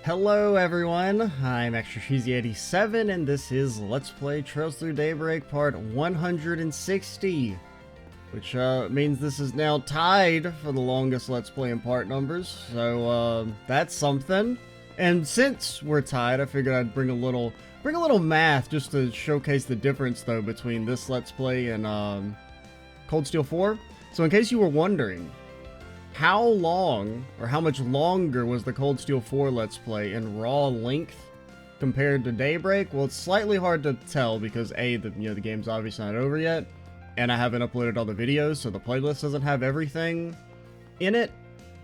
Hello everyone, I'm Extra Cheesy 87 and this is Let's Play Trails Through Daybreak part 160, which means this is now tied for the longest Let's Play in part numbers, so that's something. And since we're tied, I figured I'd bring a little math just to showcase the difference though between this Let's Play and Cold Steel 4. So in case you were wondering, how long, or how much longer was the Cold Steel 4 Let's Play in raw length compared to Daybreak? Well, it's slightly hard to tell because A, the game's obviously not over yet, and I haven't uploaded all the videos, so the playlist doesn't have everything in it.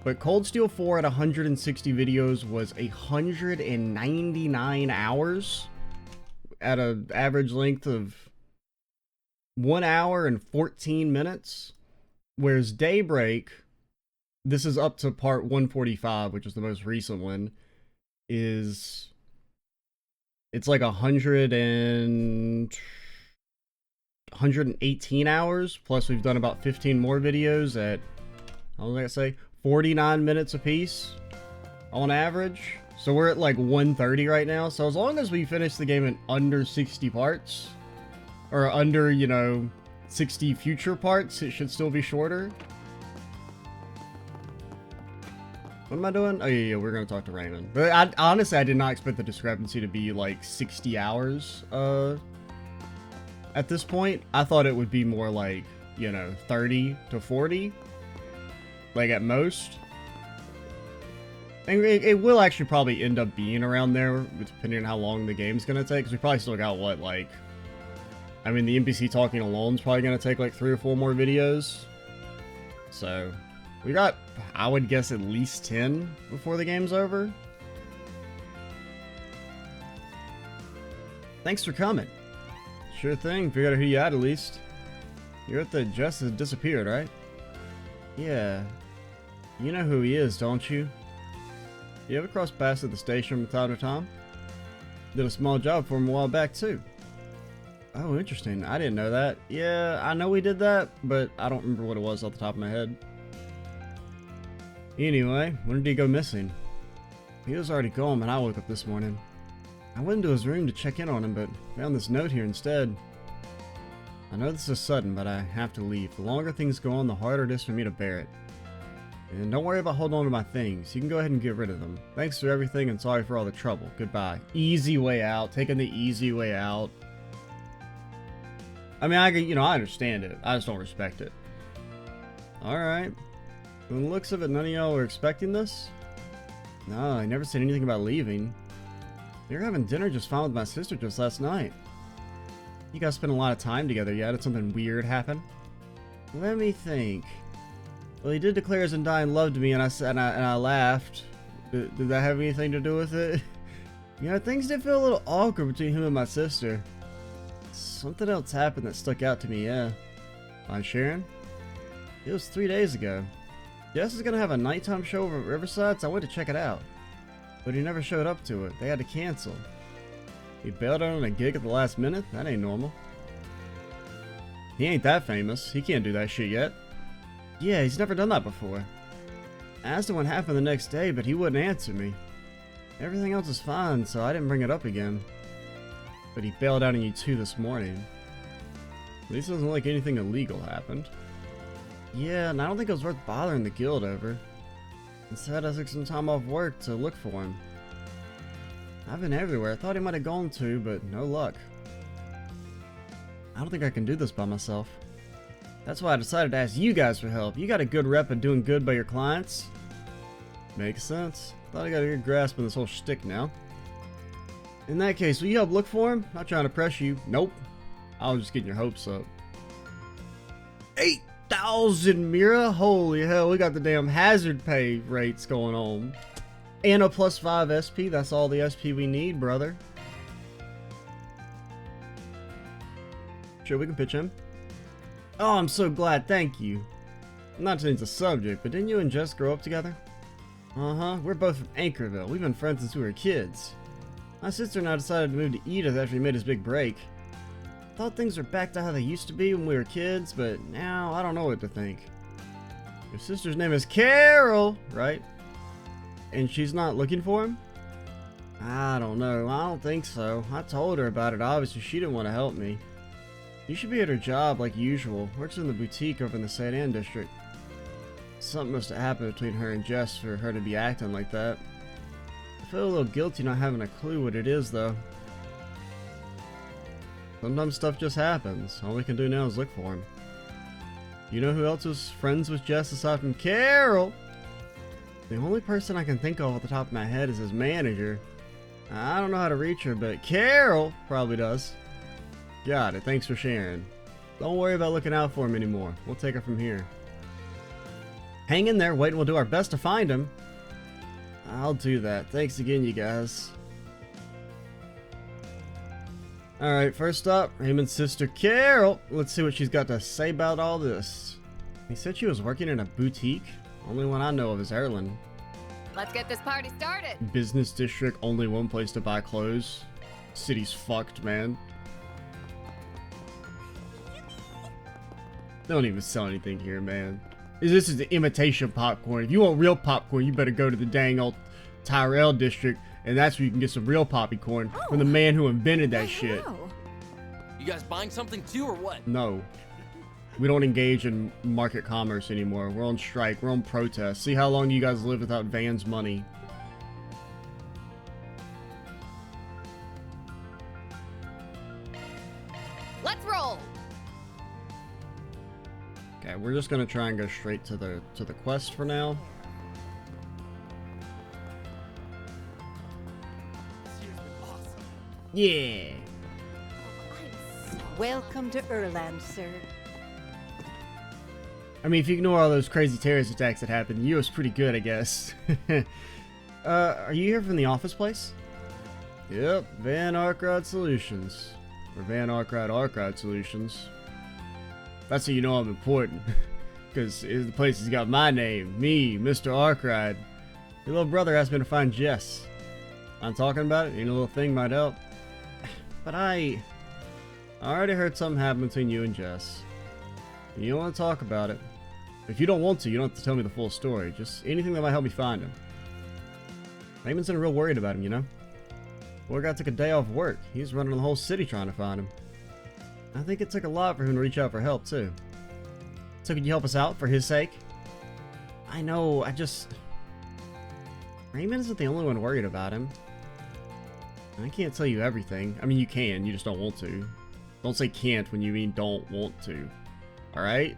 But Cold Steel 4 at 160 videos was 199 hours at an average length of 1 hour and 14 minutes, whereas Daybreak, this is up to part 145, which is the most recent one, it's like 118 hours, plus we've done about 15 more videos at, how long did I say, 49 minutes apiece on average. So we're at like 130 right now, so as long as we finish the game in under 60 parts, or under, 60 future parts, it should still be shorter. What am I doing? Oh, yeah, we're going to talk to Raymond. But honestly, I did not expect the discrepancy to be like 60 hours at this point. I thought it would be more like, 30 to 40, like at most. And it will actually probably end up being around there, depending on how long the game's going to take. Because we probably still got, what, like, I mean, the NPC talking alone is probably going to take like 3 or 4 more videos. So we got, I would guess, at least 10 before the game's over. Thanks for coming. Sure thing, figured out who you had at least. You're at the Jess has disappeared, right? Yeah. You know who he is, don't you? You ever cross paths at the station from time to time? Did a small job for him a while back, too. Oh, interesting. I didn't know that. Yeah, I know we did that, but I don't remember what it was off the top of my head. Anyway, when did he go missing? He was already gone when I woke up this morning. I went into his room to check in on him, but found this note here instead. I know this is sudden, but I have to leave. The longer things go on, the harder it is for me to bear it. And don't worry about holding on to my things. You can go ahead and get rid of them. Thanks for everything and sorry for all the trouble. Goodbye. Easy way out. Taking the easy way out. I mean, I understand it. I just don't respect it. Alright. From the looks of it, none of y'all were expecting this? No, I never said anything about leaving. They were having dinner just fine with my sister just last night. You guys spent a lot of time together yet? Did something weird happen? Let me think. Well, he did declare his undying love to me, and I laughed. Did that have anything to do with it? Things did feel a little awkward between him and my sister. Something else happened that stuck out to me, yeah. Mind sharing? It was 3 days ago. Jess is gonna have a nighttime show over at Riverside, so I went to check it out. But he never showed up to it. They had to cancel. He bailed out on a gig at the last minute? That ain't normal. He ain't that famous. He can't do that shit yet. Yeah, he's never done that before. I asked him what happened the next day, but he wouldn't answer me. Everything else is fine, so I didn't bring it up again. But he bailed out on you too this morning. At least it doesn't look like anything illegal happened. Yeah, and I don't think it was worth bothering the guild over. Instead, I took some time off work to look for him. I've been everywhere. I thought he might have gone to, but no luck. I don't think I can do this by myself. That's why I decided to ask you guys for help. You got a good rep of doing good by your clients. Makes sense. Thought I got a good grasp on this whole shtick now. In that case, will you help look for him? Not trying to press you. Nope. I was just getting your hopes up. 8,000 Mira? Holy hell, we got the damn hazard pay rates going on. And a +5 SP. That's all the SP we need, brother. Sure, we can pitch him. Oh, I'm so glad. Thank you. Not to change the subject, but didn't you and Jess grow up together? Uh-huh. We're both from Anchorville. We've been friends since we were kids. My sister and I decided to move to Edith after he made his big break. Thought things were back to how they used to be when we were kids, but now I don't know what to think. Your sister's name is Carol, right? And she's not looking for him? I don't know. I don't think so. I told her about it. Obviously, she didn't want to help me. You should be at her job like usual. Works in the boutique over in the St. Anne district. Something must have happened between her and Jess for her to be acting like that. I feel a little guilty not having a clue what it is, though. Sometimes stuff just happens. All we can do now is look for him. You know who else was friends with Jess aside from Carol? The only person I can think of off the top of my head is his manager. I don't know how to reach her, but Carol probably does. Got it. Thanks for sharing. Don't worry about looking out for him anymore. We'll take her from here. Hang in there. Wait, and we'll do our best to find him. I'll do that. Thanks again, you guys. Alright, first up, Raymond's sister Carol. Let's see what she's got to say about all this. He said she was working in a boutique. Only one I know of is Erlen. Let's get this party started. Business district, only one place to buy clothes. City's fucked, man. They don't even sell anything here, man. This is the imitation popcorn. If you want real popcorn, you better go to the dang old Tyrell district, and that's where you can get some real poppycorn from the man who invented that shit. You guys buying something too, or what? No. We don't engage in market commerce anymore. We're on strike. We're on protest. See how long you guys live without Van's money. Let's roll. Okay, we're just gonna try and go straight to the quest for now. Yeah. Welcome to Erland, sir. I mean, if you ignore all those crazy terrorist attacks that happened, you was pretty good, I guess. Are you here from the office place? Yep, Van Arkride Solutions. Or Van Arkride Solutions. That's how you know I'm important. Because the place has got my name. Me, Mr. Arkride. Your little brother asked me to find Jess. I'm talking about it. Any little thing might help. But I already heard something happen between you and Jess. You don't want to talk about it. If you don't want to, you don't have to tell me the full story. Just anything that might help me find him. Raymond's been real worried about him, you know? Poor guy took a day off work. He's running the whole city trying to find him. I think it took a lot for him to reach out for help, too. So could you help us out for his sake? I know, Raymond isn't the only one worried about him. I can't tell you everything. I mean, you can, you just don't want to. Don't say can't when you mean don't want to. Alright?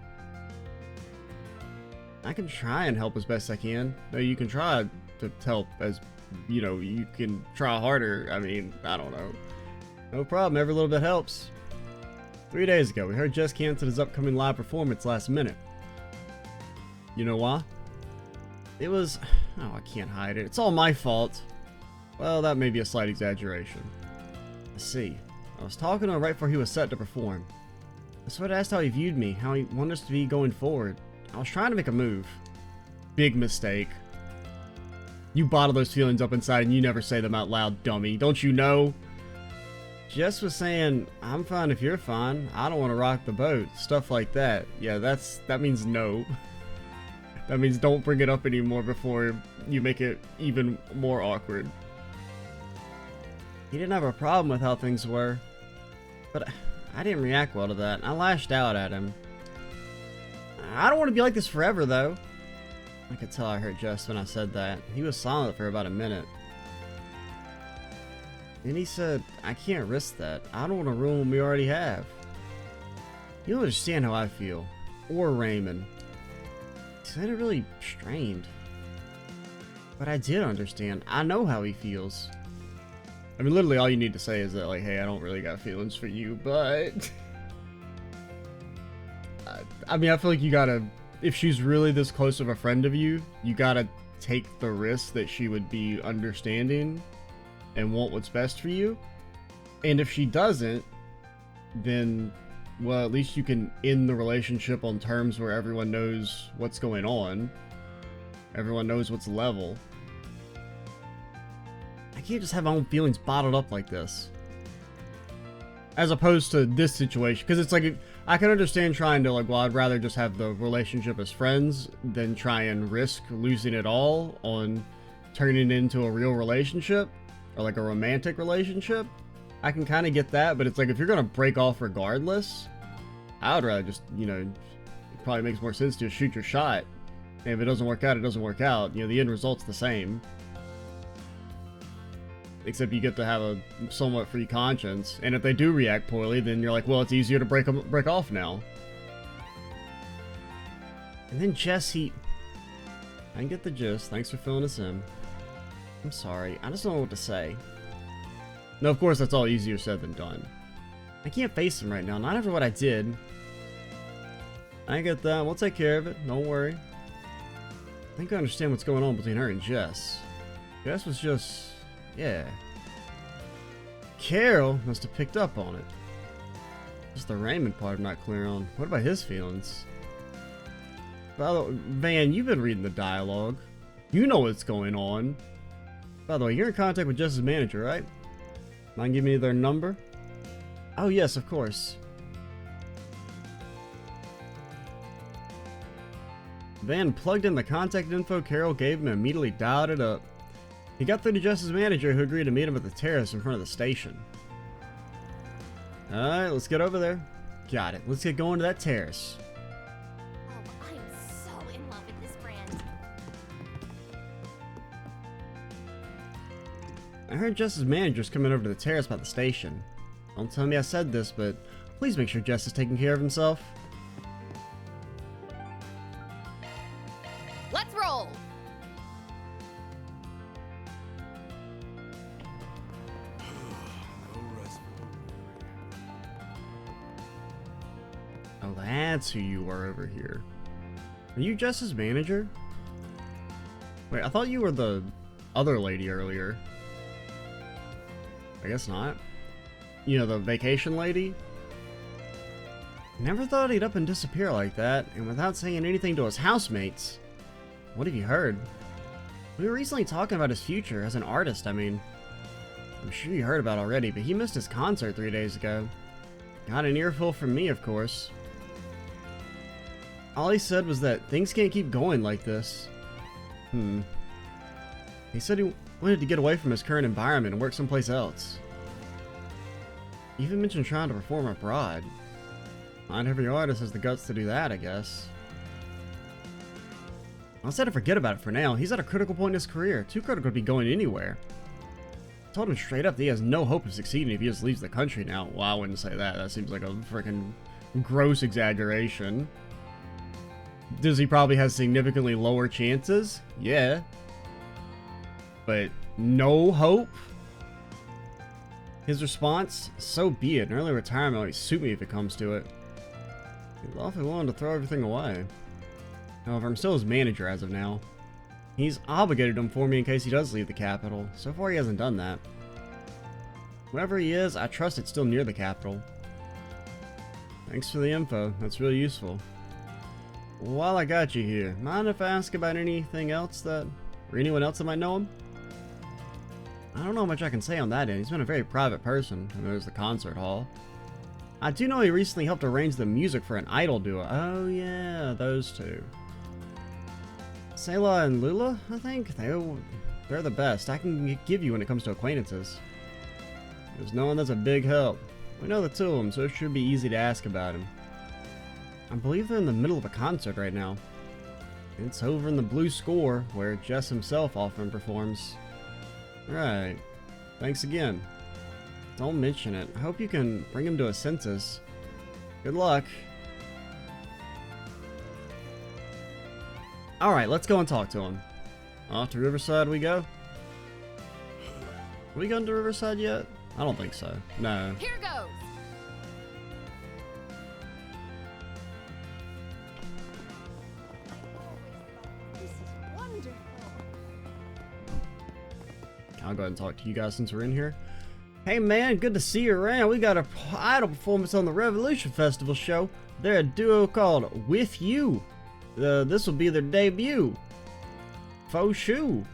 I can try and help as best I can. No, you can try to help as, you know, you can try harder. I mean, I don't know. No problem, every little bit helps. 3 days ago, we heard Jess canceled his upcoming live performance last minute. You know why? It was... Oh, I can't hide it. It's all my fault. Well, that may be a slight exaggeration. Let's see. I was talking to him right before he was set to perform. I sort of asked how he viewed me, how he wanted us to be going forward. I was trying to make a move. Big mistake. You bottle those feelings up inside and you never say them out loud, dummy. Don't you know? Jess was saying, I'm fine if you're fine. I don't want to rock the boat. Stuff like that. Yeah, that means no. That means don't bring it up anymore before you make it even more awkward. He didn't have a problem with how things were. But I didn't react well to that. I lashed out at him. I don't want to be like this forever, though. I could tell I hurt Jess when I said that. He was silent for about a minute. Then he said, I can't risk that. I don't want to ruin what we already have. You don't understand how I feel. Or Raymond. He sounded really strained. But I did understand. I know how he feels. I mean, literally all you need to say is that, like, hey, I don't really got feelings for you, but... I mean, I feel like you gotta... If she's really this close of a friend of you, you gotta take the risk that she would be understanding and want what's best for you. And if she doesn't, then, well, at least you can end the relationship on terms where everyone knows what's going on. Everyone knows what's level. I can't just have my own feelings bottled up like this. As opposed to this situation, because it's like, I can understand trying to, like, well, I'd rather just have the relationship as friends than try and risk losing it all on turning it into a real relationship. or like a romantic relationship, I can kind of get that. But it's like if you're gonna break off regardless, I would rather just, you know, it probably makes more sense to just shoot your shot. And if it doesn't work out, it doesn't work out. You know, the end result's the same. Except you get to have a somewhat free conscience. And if they do react poorly, then you're like, well, it's easier to break off now. And then Jesse, I get the gist. Thanks for filling us in. I'm sorry. I just don't know what to say. No, of course, that's all easier said than done. I can't face him right now. Not after what I did. I get that. We'll take care of it. Don't worry. I think I understand what's going on between her and Jess. Jess was just... yeah. Carol must have picked up on it. Just the Raymond part I'm not clear on. What about his feelings? By the way, Van, you've been reading the dialogue. You know what's going on. By the way, you're in contact with Jess's manager, right? Mind giving me their number? Oh yes, of course. Van plugged in the contact info Carol gave him and immediately dialed it up. He got through to Jess's manager, who agreed to meet him at the terrace in front of the station. Alright, let's get over there. Got it. Let's get going to that terrace. Oh, I am so in love with this brand. I heard Jess's manager's coming over to the terrace by the station. Don't tell me I said this, but please make sure Jess is taking care of himself. Let's roll. Oh, that's who you are over here. Are you Jess's manager? Wait, I thought you were the other lady earlier. I guess not. You know, the vacation lady? Never thought he'd up and disappear like that, and without saying anything to his housemates. What have you heard? We were recently talking about his future as an artist, I mean. I'm sure you heard about it already, but he missed his concert 3 days ago. Got an earful from me, of course. All he said was that things can't keep going like this. He said he wanted to get away from his current environment and work someplace else. He even mentioned trying to perform abroad. Not every artist has the guts to do that, I guess. I said to forget about it for now. He's at a critical point in his career. Too critical to be going anywhere. I told him straight up that he has no hope of succeeding if he just leaves the country now. Well, I wouldn't say that. That seems like a freaking gross exaggeration. Does he probably have significantly lower chances? Yeah. But no hope? His response? So be it. An early retirement would suit me if it comes to it. He's awfully willing to throw everything away. However, I'm still his manager as of now. He's obligated him for me in case he does leave the capital. So far he hasn't done that. Wherever he is, I trust it's still near the capital. Thanks for the info. That's really useful. While I got you here, mind if I ask about anything else or anyone else that might know him? I don't know how much I can say on that end. He's been a very private person, and there's the concert hall. I do know he recently helped arrange the music for an idol duo. Oh yeah, those two. Sayla and Lula, I think? They're the best I can give you when it comes to acquaintances. There's no one that's a big help. We know the two of them, so it should be easy to ask about him. I believe they're in the middle of a concert right now. It's over in the Blue Score, where Jess himself often performs. Right. Thanks again. Don't mention it. I hope you can bring him to his senses. Good luck. Alright, let's go and talk to him. Off to Riverside we go. Have we gone to Riverside yet? I don't think so. No. Here goes. This is wonderful. I'll go ahead and talk to you guys since we're in here. Hey man, good to see you around. We got a idol performance on the Revolution Festival show. They're a duo called With You. This will be their debut. Faux shoe.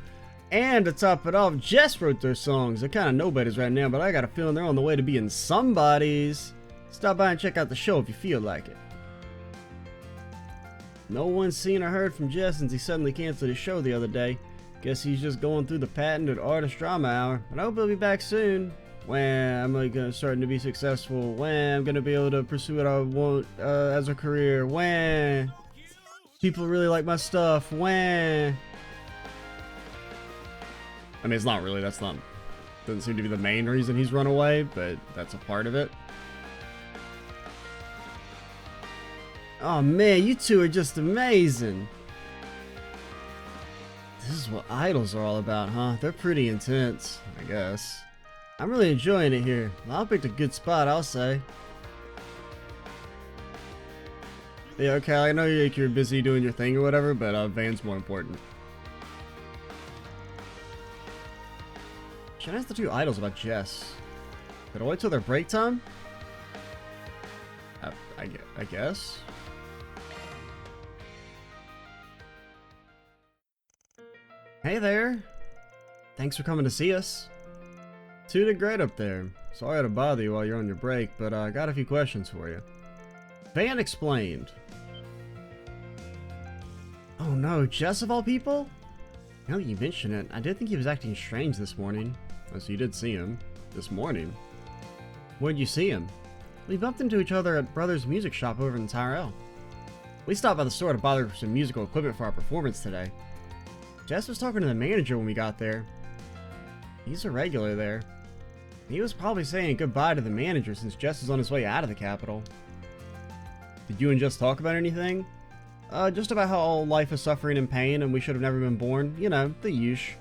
And to top it off, Jess wrote their songs. They're kind of nobodies right now, but I got a feeling they're on the way to being somebodies. Stop by and check out the show if you feel like it. No one's seen or heard from Jess since he suddenly canceled his show the other day. Guess he's just going through the patented artist drama hour. But I hope he'll be back soon. When I'm like starting to be successful. When I'm gonna be able to pursue what I want as a career. When people really like my stuff. When I mean, it's not really. That's not. Doesn't seem to be the main reason he's run away, but that's a part of it. Oh man, you two are just amazing. This is what idols are all about, huh? They're pretty intense, I guess. I'm really enjoying it here. Well, I picked a good spot, I'll say. Yeah, okay, I know you're busy doing your thing or whatever, but Van's more important. Should I ask the two idols about Jess? Did I wait till their break time? I guess. Hey there. Thanks for coming to see us. Two did great up there. Sorry to bother you while you're on your break, but I got a few questions for you. Van explained. Oh no, Jess of all people? Now that you mention it, I did think he was acting strange this morning. Oh, so you did see him. This morning? Where'd you see him? We bumped into each other at Brothers Music Shop over in Tyrell. We stopped by the store to buy some musical equipment for our performance today. Jess was talking to the manager when we got there. He's a regular there. He was probably saying goodbye to the manager since Jess is on his way out of the capital. Did you and Jess talk about anything? Just about how all life is suffering and pain and we should have never been born. You know, the usual.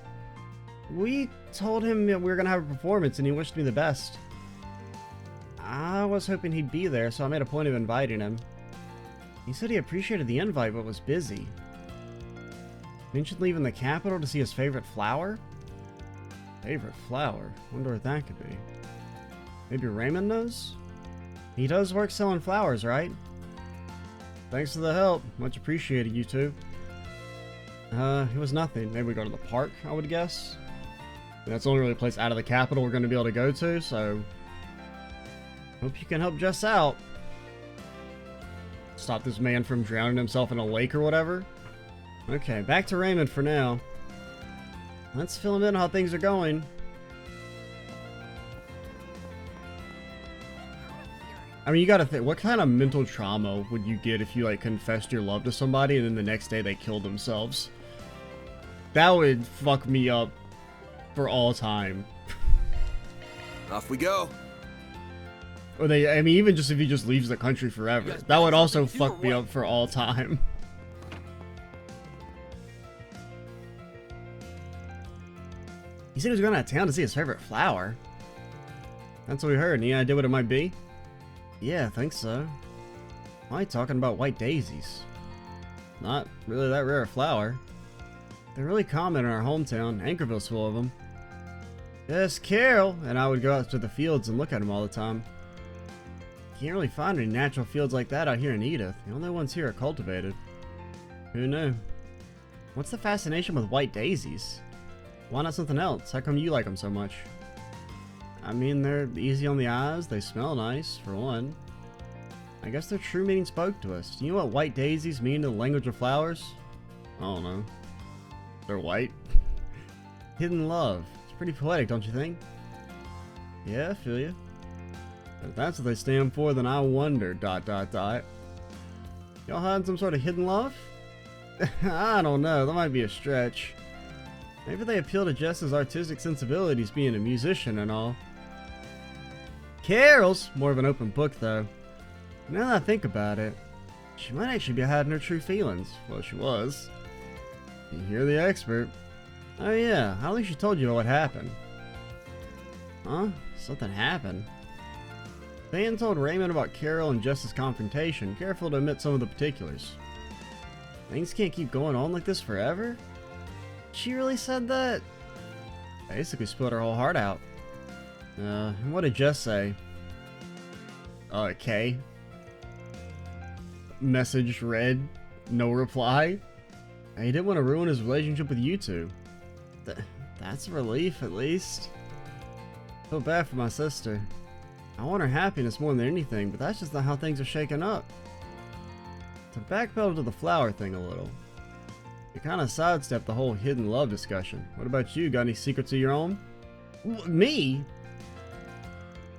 We told him that we were going to have a performance and he wished me the best. I was hoping he'd be there, so I made a point of inviting him. He said he appreciated the invite but was busy. Mentioned leaving the capital to see his favorite flower? Favorite flower? Wonder what that could be. Maybe Raymond knows? He does work selling flowers, right? Thanks for the help. Much appreciated, you two. It was nothing. Maybe we go to the park, I would guess. That's the only really place out of the capital we're going to be able to go to, so... Hope you can help Jess out. Stop this man from drowning himself in a lake or whatever. Okay, back to Raymond for now. Let's fill him in on how things are going. I mean, you gotta think, what kind of mental trauma would you get if you, like, confessed your love to somebody and then the next day they killed themselves? That would fuck me up for all time. Off we go. Or I mean, even just if he just leaves the country forever. That would also fuck me up for all time. He said he was going out of town to see his favorite flower. That's what we heard. Any idea what it might be? Yeah, I think so. Why are you talking about white daisies? Not really that rare a flower. They're really common in our hometown. Anchorville's full of them. Yes, Carol and I would go out to the fields and look at them all the time. Can't really find any natural fields like that out here in Edith. The only ones here are cultivated. Who knew? What's the fascination with white daisies? Why not something else? How come you like them so much? I mean, they're easy on the eyes, they smell nice, for one. I guess their true meaning spoke to us. Do you know what white daisies mean in the language of flowers? I don't know. They're white. Hidden love. It's pretty poetic, don't you think? Yeah, I feel you. If that's what they stand for, then I wonder, ... Y'all hiding some sort of hidden love? I don't know, that might be a stretch. Maybe they appeal to Jess's artistic sensibilities being a musician and all. Carol's more of an open book, though. Now that I think about it, she might actually be hiding her true feelings. Well, she was. You hear the expert. Oh yeah, I don't think she told you what happened. Huh? Something happened. Van told Raymond about Carol and Jess's confrontation, careful to omit some of the particulars. Things can't keep going on like this forever? She really said that? Basically spilled her whole heart out. And what did Jess say? Okay. Message read, no reply. He didn't want to ruin his relationship with you two. That's a relief, at least. Feel bad for my sister. I want her happiness more than anything, but that's just not how things are shaking up. To backpedal to the flower thing a little. You kind of sidestepped the whole hidden love discussion. What about you? Got any secrets of your own? Me?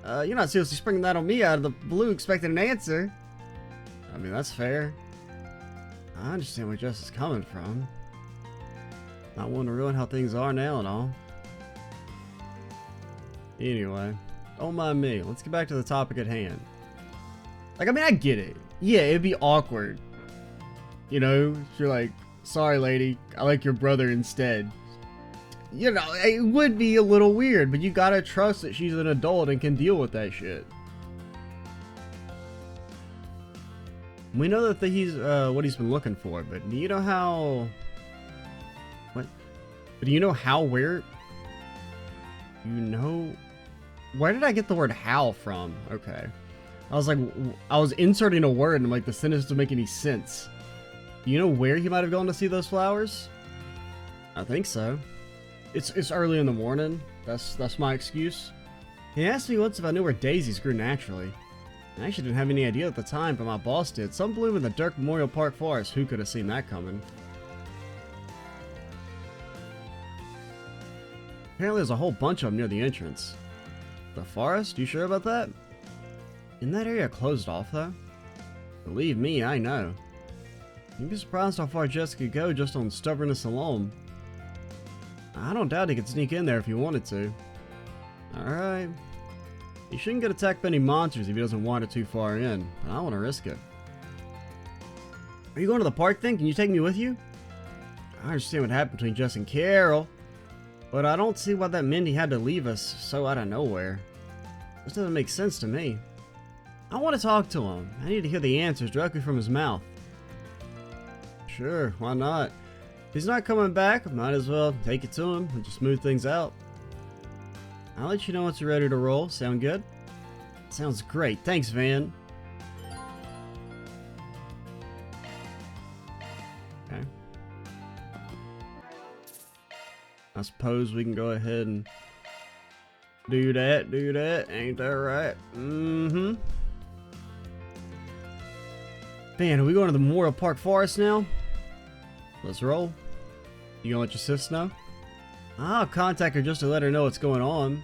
You're not seriously springing that on me out of the blue expecting an answer. I mean, that's fair. I understand where Jess is coming from. Not wanting to ruin how things are now and all. Anyway, don't mind me. Let's get back to the topic at hand. Like, I mean, I get it. Yeah, it'd be awkward. You know, if you're like, sorry lady, I like your brother instead. You know, it would be a little weird, but you gotta trust that she's an adult and can deal with that shit. We know that he's what he's been looking for, but do you know how... What? But do you know how, where... You know... Where did I get the word how from? Okay. I was like, I was inserting a word and I'm like, the sentence doesn't make any sense. Do you know where he might have gone to see those flowers? I think so. It's early in the morning. That's my excuse. He asked me once if I knew where daisies grew naturally. I actually didn't have any idea at the time, but my boss did. Some bloom in the Dirk Memorial Park Forest. Who could have seen that coming? Apparently there's a whole bunch of them near the entrance. The forest? You sure about that? Isn't that area closed off though? Believe me, I know. You'd be surprised how far Jess could go just on stubbornness alone. I don't doubt he could sneak in there if he wanted to. Alright. He shouldn't get attacked by any monsters if he doesn't wander too far in, but I don't want to risk it. Are you going to the park then? Can you take me with you? I understand what happened between Jess and Carol, but I don't see why that Mindy had to leave us so out of nowhere. This doesn't make sense to me. I want to talk to him. I need to hear the answers directly from his mouth. Sure, why not? If he's not coming back, might as well take it to him and just smooth things out. I'll let you know once you're ready to roll. Sound good? Sounds great. Thanks, Van. Okay. I suppose we can go ahead and do that. Ain't that right? Mm-hmm. Van, are we going to the Memorial Park Forest now? Let's roll. You gonna let your sis know? I'll contact her just to let her know what's going on.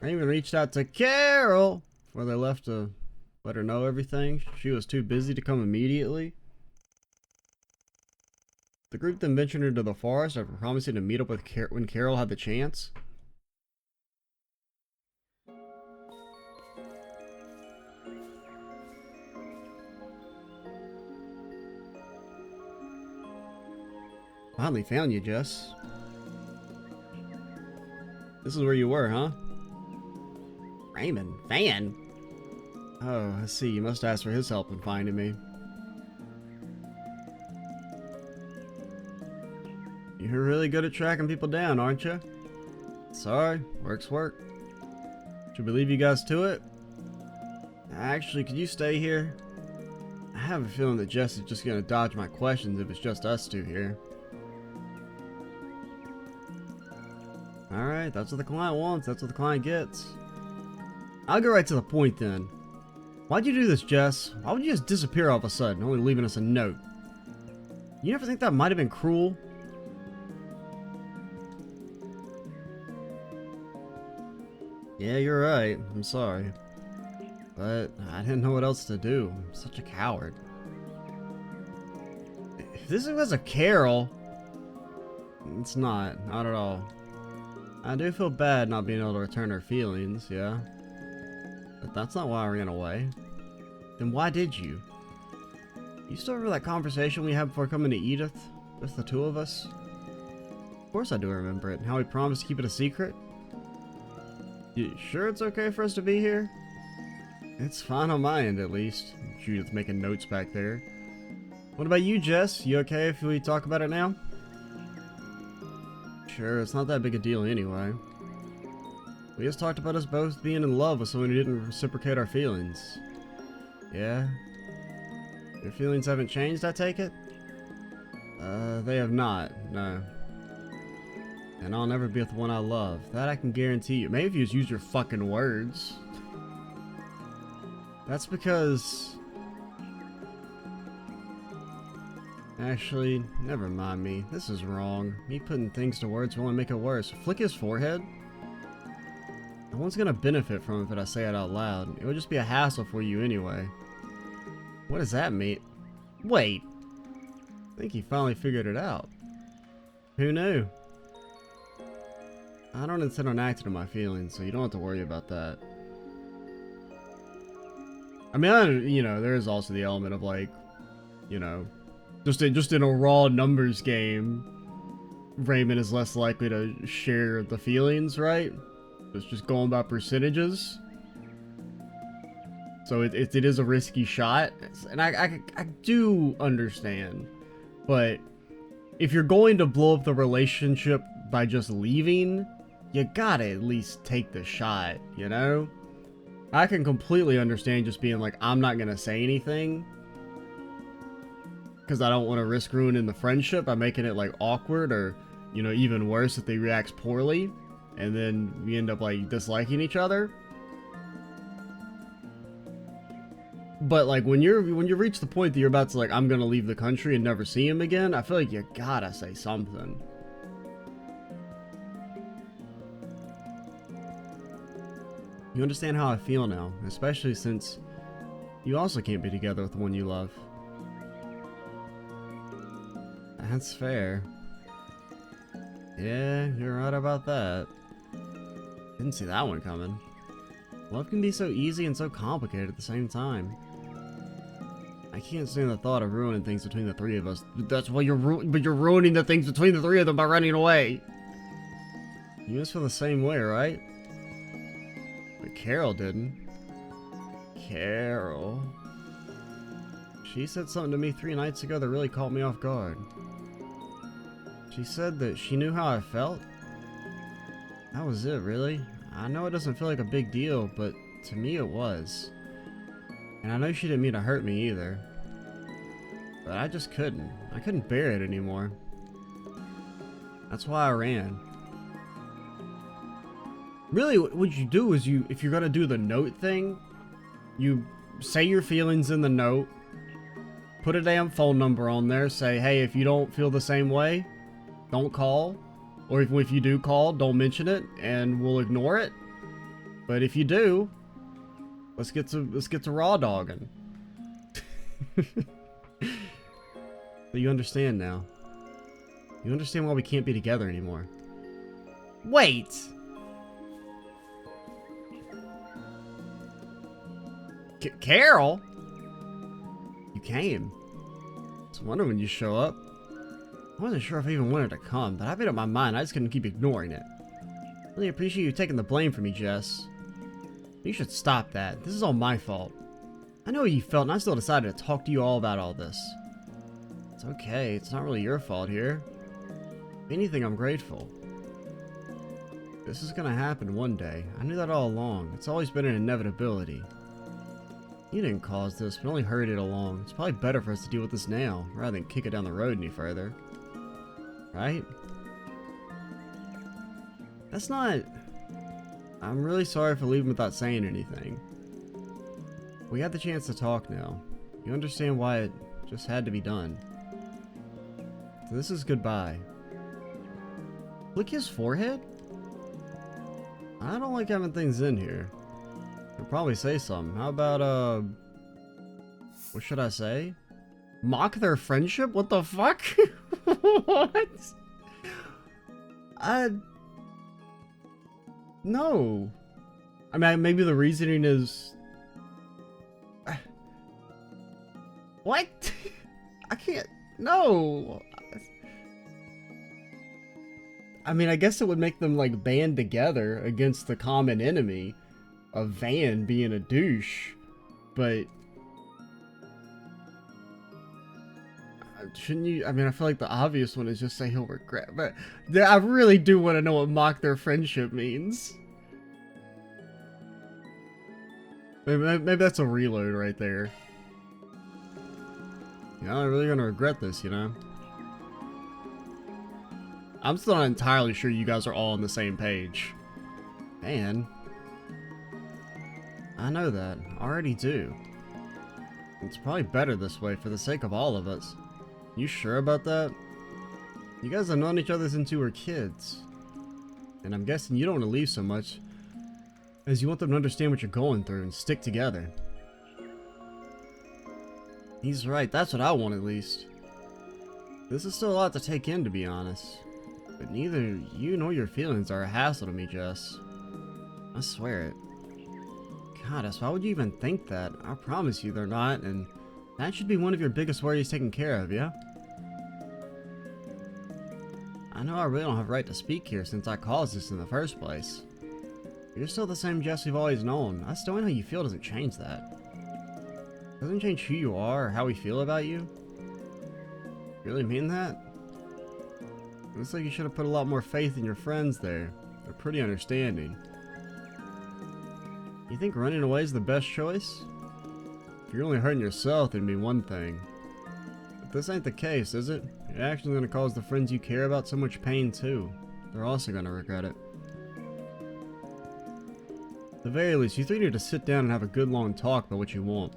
I even reached out to Carol before they left to let her know everything. She was too busy to come immediately. The group then ventured into the forest after promising to meet up with when Carol had the chance. Finally found you, Jess. This is where you were, huh? Raymond? Van? Oh, I see. You must ask for his help in finding me. You're really good at tracking people down, aren't you? Sorry, work's work. Should we leave you guys to it? Actually, could you stay here? I have a feeling that Jess is just gonna dodge my questions if it's just us two here. Alright, that's what the client wants, that's what the client gets. I'll go right to the point then. Why'd you do this, Jess? Why would you just disappear all of a sudden, only leaving us a note? You never think that might have been cruel? Yeah, you're right. I'm sorry. But I didn't know what else to do. I'm such a coward. If this was a Carol... It's not. Not at all. I do feel bad not being able to return her feelings, yeah. But that's not why I ran away. Then why did you? You still remember that conversation we had before coming to Edith? Just the two of us? Of course I do remember it. And how we promised to keep it a secret? You sure it's okay for us to be here? It's fine on my end, at least. Judith making notes back there. What about you, Jess? You okay if we talk about it now? Sure, it's not that big a deal anyway. We just talked about us both being in love with someone who didn't reciprocate our feelings. Yeah? Your feelings haven't changed, I take it? They have not, no. And I'll never be with the one I love. That I can guarantee you. Maybe if you just use your fucking words. That's because... Actually, never mind me. This is wrong. Me putting things to words will only make it worse. Flick his forehead? No one's gonna benefit from it if I say it out loud. It would just be a hassle for you anyway. What does that mean? Wait! I think he finally figured it out. Who knew? I don't intend on acting on my feelings, so you don't have to worry about that. I mean, you know, there is also the element of like, you know, just in a raw numbers game, Raymond is less likely to share the feelings, right? It's just going by percentages. So it is a risky shot, and I do understand, but if you're going to blow up the relationship by just leaving, you gotta at least take the shot, you know? I can completely understand just being like, I'm not gonna say anything because I don't want to risk ruining the friendship by making it like awkward, or, you know, even worse if they react poorly and then we end up like disliking each other. But like when you reach the point that you're about to like, I'm gonna leave the country and never see him again, I feel like you gotta say something. You understand how I feel now, especially since you also can't be together with the one you love. That's fair. Yeah, you're right about that. Didn't see that one coming. Love can be so easy and so complicated at the same time. I can't stand the thought of ruining things between the three of us. That's why you're ruining the things between the three of them by running away. You must feel the same way, right? But Carol didn't. Carol. She said something to me 3 nights ago that really caught me off guard. She said that she knew how I felt. That was it, really. I know it doesn't feel like a big deal, but to me it was. And I know she didn't mean to hurt me either. But I just couldn't. I couldn't bear it anymore. That's why I ran. Really, what you do is if you're gonna do the note thing, you say your feelings in the note, put a damn phone number on there, say, hey, if you don't feel the same way, don't call. Or if you do call, don't mention it, and we'll ignore it. But if you do, let's get to raw dogging. But you understand now. You understand why we can't be together anymore. Wait! Carol? You came. I was wondering when you show up. I wasn't sure if I even wanted to come, but I made up my mind. I just couldn't keep ignoring it. Really appreciate you taking the blame for me, Jess. You should stop that. This is all my fault. I know how you felt, and I still decided to talk to you all about all this. It's okay. It's not really your fault here. If anything, I'm grateful. This is gonna happen one day. I knew that all along. It's always been an inevitability. You didn't cause this, but only hurried it along. It's probably better for us to deal with this now, rather than kick it down the road any further. Right? That's not... I'm really sorry for leaving without saying anything. We had the chance to talk now. You understand why it just had to be done. So this is goodbye. Lick his forehead? I don't like having things in here. I'll probably say something. How about, what should I say? Mock their friendship? What the fuck? What? No. I mean, maybe the reasoning is... What? I can't... No. I mean, I guess it would make them, like, band together against the common enemy of Van being a douche, but... Shouldn't you? I mean, I feel like the obvious one is just say he'll regret, but I really do want to know what mock their friendship means. Maybe that's a reload right there. Yeah, I'm really gonna regret this, you know? I'm still not entirely sure you guys are all on the same page. And I know that. I already do. It's probably better this way for the sake of all of us. You sure about that? You guys have known each other since you were kids. And I'm guessing you don't want to leave so much as you want them to understand what you're going through and stick together. He's right, that's what I want at least. This is still a lot to take in, to be honest. But neither you nor your feelings are a hassle to me, Jess. I swear it. Goddess, why would you even think that? I promise you they're not, and that should be one of your biggest worries taken care of, yeah? I know I really don't have a right to speak here since I caused this in the first place. You're still the same Jess we've always known. I still know how you feel doesn't change that. Doesn't change who you are or how we feel about you. You really mean that? Looks like you should have put a lot more faith in your friends there. They're pretty understanding. You think running away is the best choice? If you're only hurting yourself, it'd be one thing. But this ain't the case, is it? You're actually going to cause the friends you care about so much pain too. They're also going to regret it. At the very least, you three need to sit down and have a good long talk about what you want.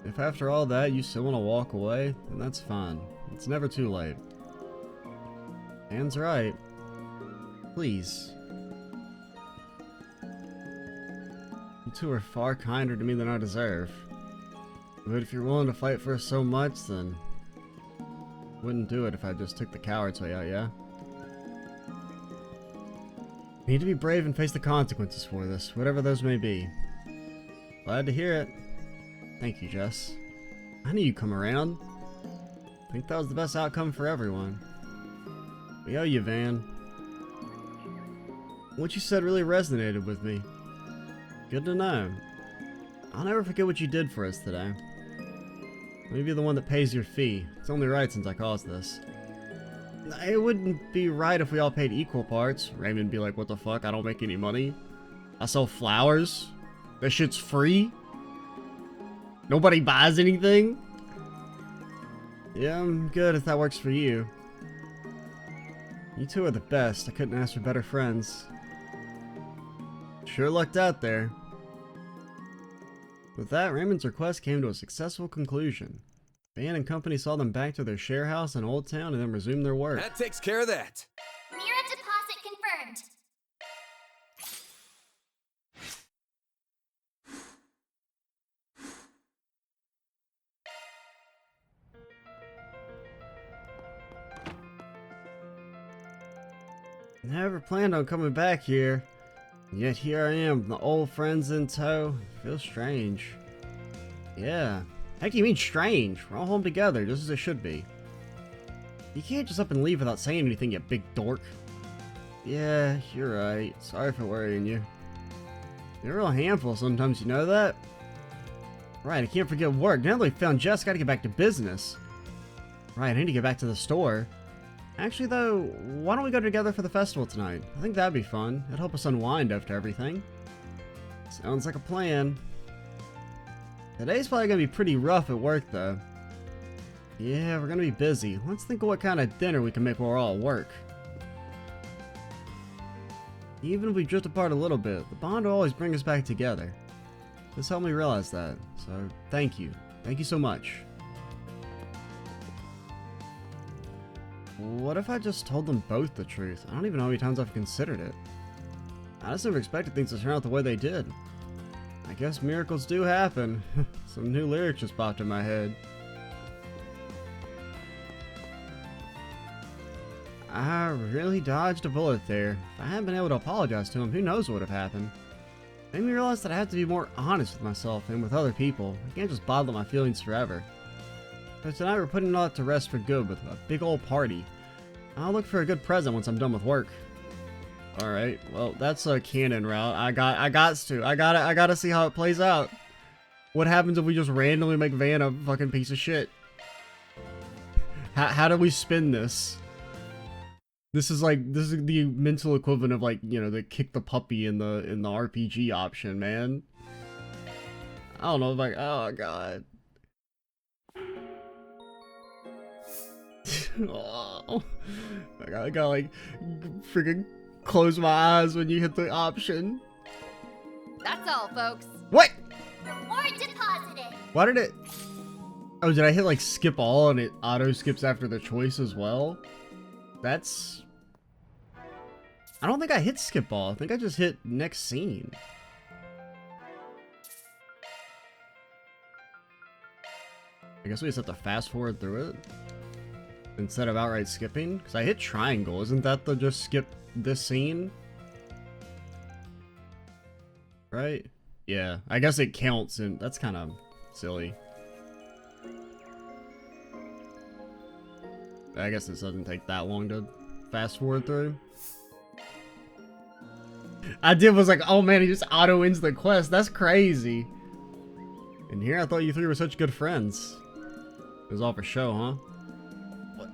If after all that you still want to walk away, then that's fine. It's never too late. Anne's right. Please. You two are far kinder to me than I deserve. But if you're willing to fight for us so much, then wouldn't do it if I just took the coward's way out, yeah? You need to be brave and face the consequences for this, whatever those may be. Glad to hear it. Thank you, Jess. I knew you'd come around. I think that was the best outcome for everyone. We owe you, Van. What you said really resonated with me. Good to know. I'll never forget what you did for us today. Let me be the one that pays your fee. It's only right since I caused this. It wouldn't be right if we all paid equal parts. Raymond'd be like, what the fuck? I don't make any money. I sell flowers. That shit's free. Nobody buys anything. Yeah, I'm good if that works for you. You two are the best. I couldn't ask for better friends. Sure lucked out there. With that, Raymond's request came to a successful conclusion. Van and company saw them back to their share house in Old Town and then resumed their work. That takes care of that. Mira deposit confirmed. Never planned on coming back here. And yet here I am, the old friends in tow. Feels strange. Yeah. Heck do you mean strange? We're all home together, just as it should be. You can't just up and leave without saying anything, you big dork. Yeah, you're right. Sorry for worrying you. You're a real handful sometimes, you know that? Right, I can't forget work. Now that we found Jess, gotta get back to business. Right, I need to get back to the store. Actually, though, why don't we go together for the festival tonight? I think that'd be fun. It'd help us unwind after everything. Sounds like a plan. Today's probably gonna be pretty rough at work, though. Yeah, we're gonna be busy. Let's think of what kind of dinner we can make while we're all at work. Even if we drift apart a little bit, the bond will always bring us back together. This helped me realize that, so thank you. Thank you so much. What if I just told them both the truth? I don't even know how many times I've considered it. I just never expected things to turn out the way they did. I guess miracles do happen. Some new lyrics just popped in my head. I really dodged a bullet there. If I hadn't been able to apologize to him, who knows what would have happened. It made me realize that I have to be more honest with myself and with other people. I can't just bottle my feelings forever. But tonight we're putting it all to rest for good with a big old party. I'll look for a good present once I'm done with work. Alright, well that's a canon route. I gotta see how it plays out. What happens if we just randomly make Van a fucking piece of shit? How do we spin this? This is the mental equivalent of, like, you know, the kick the puppy in the RPG option, man. I don't know, like, oh god. Oh, I gotta like freaking close my eyes when you hit the option. That's all, folks. What? Reward deposited. Why did it? Oh, did I hit like skip all and it auto skips after the choice as well? That's... I don't think I hit skip all. I think I just hit next scene. I guess we just have to fast forward through it instead of outright skipping. Because I hit triangle. Isn't that the just skip this scene? Right? Yeah. I guess it counts, and that's kind of silly. I guess this doesn't take that long to fast forward through. I was like, oh man, he just auto ends the quest. That's crazy. And here I thought you three were such good friends. It was all for show, huh? What?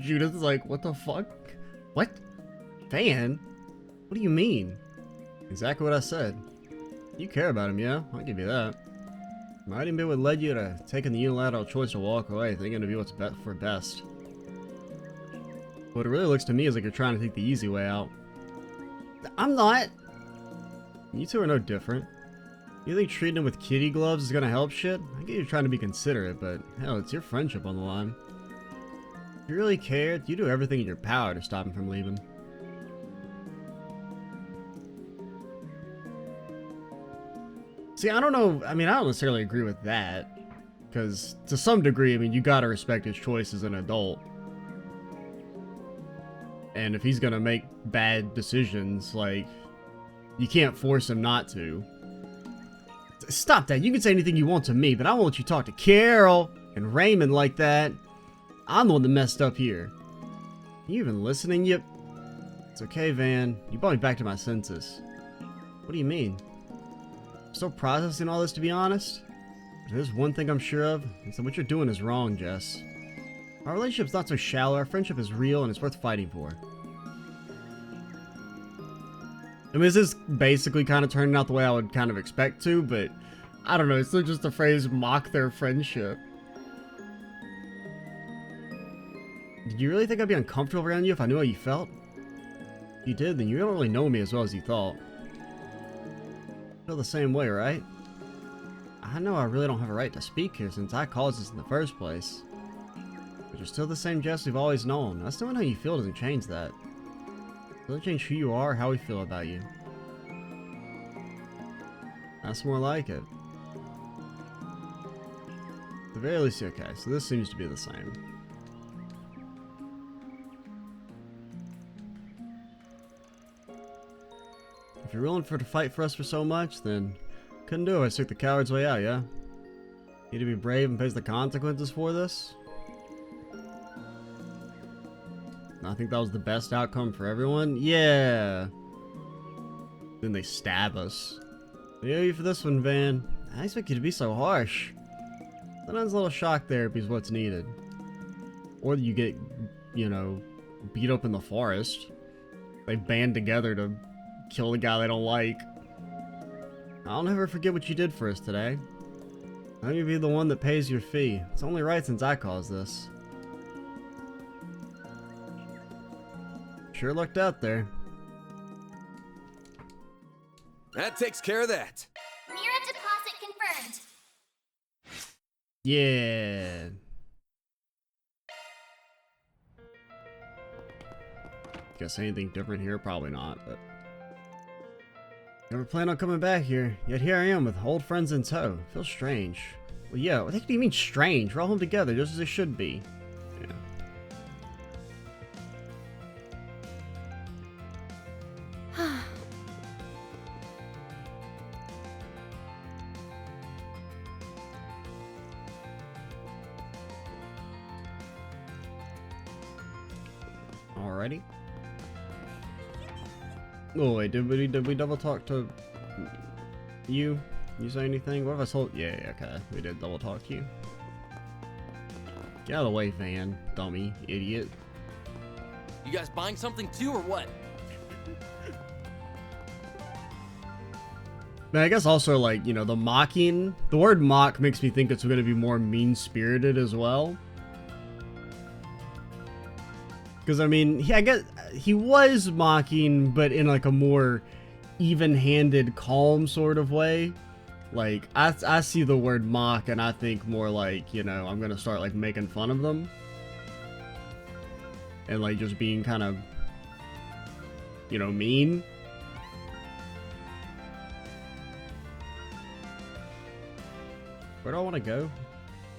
Judith's like, what the fuck? What? Fan? What do you mean? Exactly what I said. You care about him, yeah? I'll give you that. Might even be what led you to taking the unilateral choice to walk away, thinking to be what's for best. What it really looks to me is like you're trying to take the easy way out. I'm not! You two are no different. You think treating him with kitty gloves is gonna help shit? I get you're trying to be considerate, but hell, it's your friendship on the line. If you really cared, you do everything in your power to stop him from leaving. See, I don't know, I mean, I don't necessarily agree with that. Because, to some degree, I mean, you gotta respect his choice as an adult. And if he's gonna make bad decisions, like, you can't force him not to. Stop that. You can say anything you want to me, but I won't let you talk to Carol and Raymond like that. I'm the one that messed up here. You even listening? Yep. It's okay, Van. You brought me back to my senses. What do you mean? I'm still processing all this, to be honest. But there's one thing I'm sure of. It's that what you're doing is wrong, Jess. Our relationship's not so shallow. Our friendship is real and it's worth fighting for. I mean, this is basically kind of turning out the way I would kind of expect to, but I don't know. It's still just a phrase, mock their friendship. Did you really think I'd be uncomfortable around you if I knew how you felt? If you did, then you don't really know me as well as you thought. You feel the same way, right? I know I really don't have a right to speak here since I caused this in the first place. But you're still the same Jess we've always known. Us knowing how you feel doesn't change that. It doesn't change who you are or how we feel about you. That's more like it. At the very least, okay, so this seems to be the same. If you're willing to fight for us for so much, then couldn't do it. I took the coward's way out, yeah? Need to be brave and face the consequences for this? I think that was the best outcome for everyone. Yeah. Then they stab us. I owe you for this one, Van. I expect you to be so harsh. Sometimes a little shock therapy is what's needed. Or you get, you know, beat up in the forest. They band together to kill the guy they don't like. I'll never forget what you did for us today. Let me be the one that pays your fee. It's only right since I caused this. Sure lucked out there. That takes care of that. Mirror deposit confirmed. Yeah. Guess anything different here? Probably not, but... Never planned on coming back here, yet here I am with old friends in tow. Feels strange. Well, yeah, what the heck do you mean strange? We're all home together, just as it should be. Yeah. Alrighty. Oh wait, did we double talk to you? You say anything? What if I told? Yeah, okay. We did double talk to you. Get out of the way, Van. Dummy. Idiot. You guys buying something too, or what? Man, I guess also, like, you know, the mocking. The word mock makes me think it's going to be more mean-spirited as well. Because, I mean, I guess he was mocking, but in, like, a more even-handed, calm sort of way. Like, I see the word mock and I think more like, you know, I'm gonna start like making fun of them. And like just being kind of, you know, mean. Where do I want to go?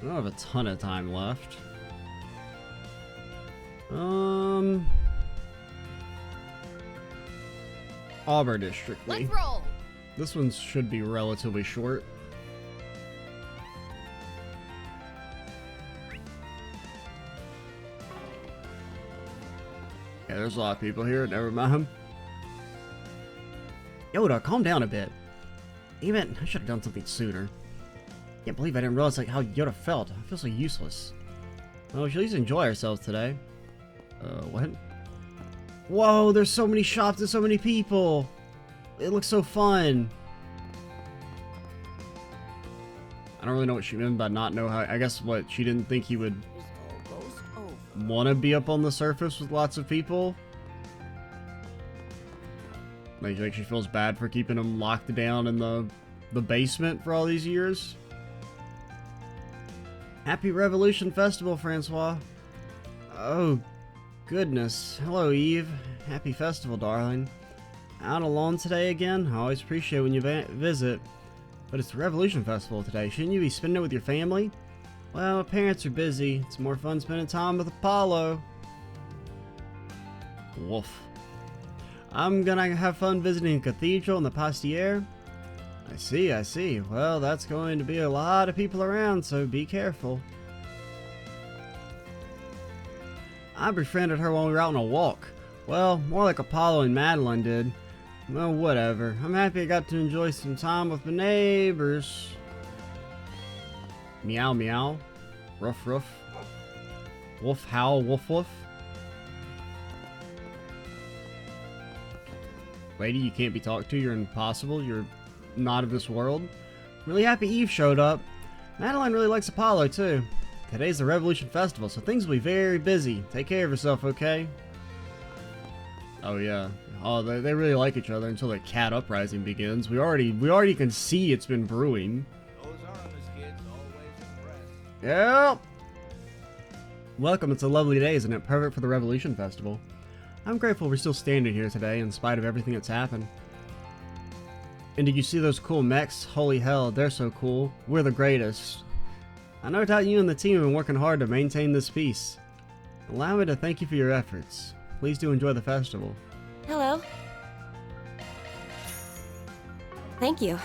I don't have a ton of time left. Auburn District. Let's roll. This one should be relatively short. Yeah, there's a lot of people here. Never mind. Yoda, calm down a bit. Even I should have done something sooner. Can't believe I didn't realize like how Yoda felt. I feel so useless. Well, we should at least enjoy ourselves today. What? Whoa, there's so many shops and so many people. It looks so fun. I don't really know what she meant by not know how. I guess what she didn't think he would want to be up on the surface with lots of people. Like she feels bad for keeping him locked down in the basement for all these years. Happy Revolution Festival, Francois. Oh, goodness. Hello, Eve. Happy festival, darling. Out alone today again? I always appreciate when you visit. But it's the Revolution Festival today. Shouldn't you be spending it with your family? Well, my parents are busy. It's more fun spending time with Apollo. Woof. I'm gonna have fun visiting the cathedral and the Pastier. I see. Well, that's going to be a lot of people around, so be careful. I befriended her when we were out on a walk. Well, more like Apollo and Madeline did. Well, whatever. I'm happy I got to enjoy some time with my neighbors. Meow meow. Ruff ruff. Wolf howl woof woof. Lady, you can't be talked to. You're impossible. You're not of this world. Really happy Eve showed up. Madeline really likes Apollo too. Today's the Revolution Festival, so things will be very busy. Take care of yourself, okay? Oh yeah. Oh, they really like each other until the cat uprising begins. We already can see it's been brewing. Those Aramis kids always impressed. Yep. Welcome. It's a lovely day, isn't it? Perfect for the Revolution Festival. I'm grateful we're still standing here today in spite of everything that's happened. And did you see those cool mechs? Holy hell, they're so cool. We're the greatest. I no doubt you and the team have been working hard to maintain this peace. Allow me to thank you for your efforts. Please do enjoy the festival. Hello. Thank you.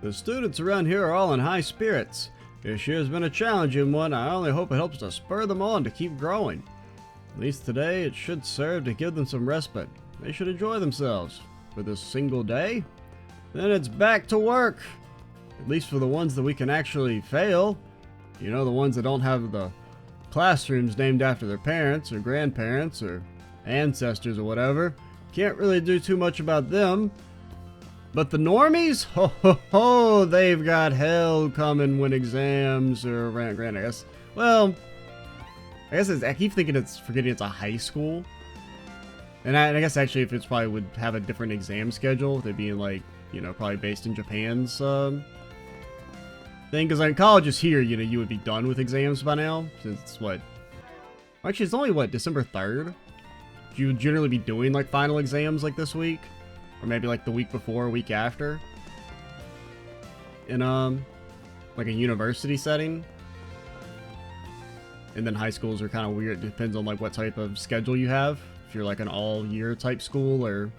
The students around here are all in high spirits. This year has been a challenging one. I only hope it helps to spur them on to keep growing. At least today it should serve to give them some respite. They should enjoy themselves. For this single day, then it's back to work. At least for the ones that we can actually fail. You know, the ones that don't have the classrooms named after their parents or grandparents or ancestors or whatever. Can't really do too much about them. But the normies? Ho ho ho! They've got hell coming when exams are around, I guess. Well, I guess I keep thinking forgetting it's a high school. And I guess actually if it's probably would have a different exam schedule, they'd be like, you know, probably based in Japan's thing. Because in college is here, you know, you would be done with exams by now. Since it's what? Actually, it's only what, December 3rd? You would generally be doing like final exams like this week. Or maybe like the week before, or week after. In like a university setting. And then high schools are kind of weird. It depends on like what type of schedule you have. If you're like an all-year type school or...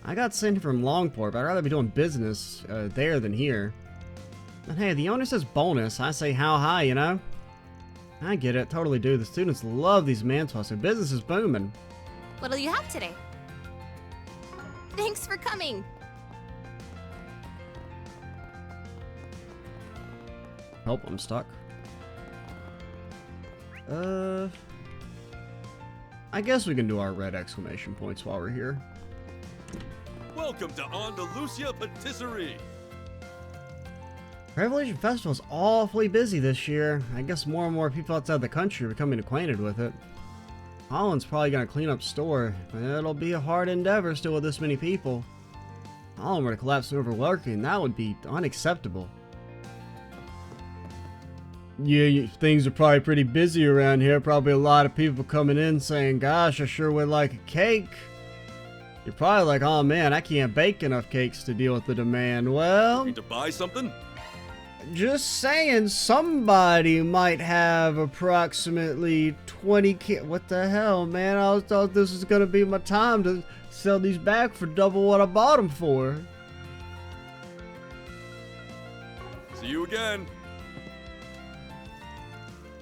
I got sent from Longport, but I'd rather be doing business there than here. But hey, the owner says bonus. I say how high, you know? I get it, totally do. The students love these mantos, so business is booming. What'll you have today? Thanks for coming. Help, I'm stuck. I guess we can do our red exclamation points while we're here. Welcome to Andalusia Patisserie. Revolution Festival is awfully busy this year. I guess more and more people outside the country are becoming acquainted with it. Holland's probably gonna clean up store. It'll be a hard endeavor still with this many people. If Holland were to collapse and overworking, that would be unacceptable. Yeah, things are probably pretty busy around here. Probably a lot of people coming in saying, gosh, I sure would like a cake. You're probably like, oh man, I can't bake enough cakes to deal with the demand. Well, Need to buy something? just saying, somebody might have approximately 20 What the hell, man? I thought this was gonna be my time to sell these back for double what I bought them for. See you again.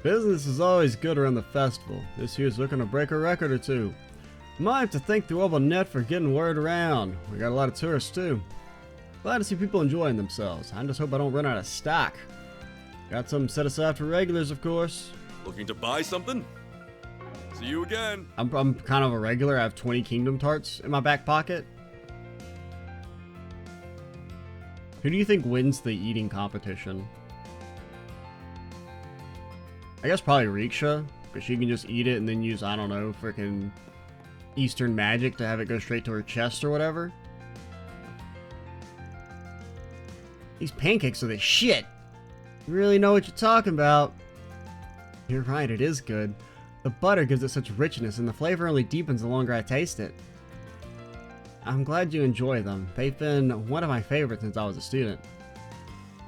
Business is always good around the festival. This year's looking to break a record or two. Might have to thank the Global Net for getting word around. We got a lot of tourists too. Glad to see people enjoying themselves. I just hope I don't run out of stock. Got something set aside for regulars, of course. Looking to buy something? See you again. I'm kind of a regular. I have 20 Kingdom Tarts in my back pocket. Who do you think wins the eating competition? I guess probably Riksha, because she can just eat it and then use, I don't know, freaking Eastern magic to have it go straight to her chest or whatever. These pancakes are the shit. You really know what you're talking about. You're right, it is good. The butter gives it such richness and the flavor only deepens the longer I taste it. I'm glad you enjoy them. They've been one of my favorites since I was a student.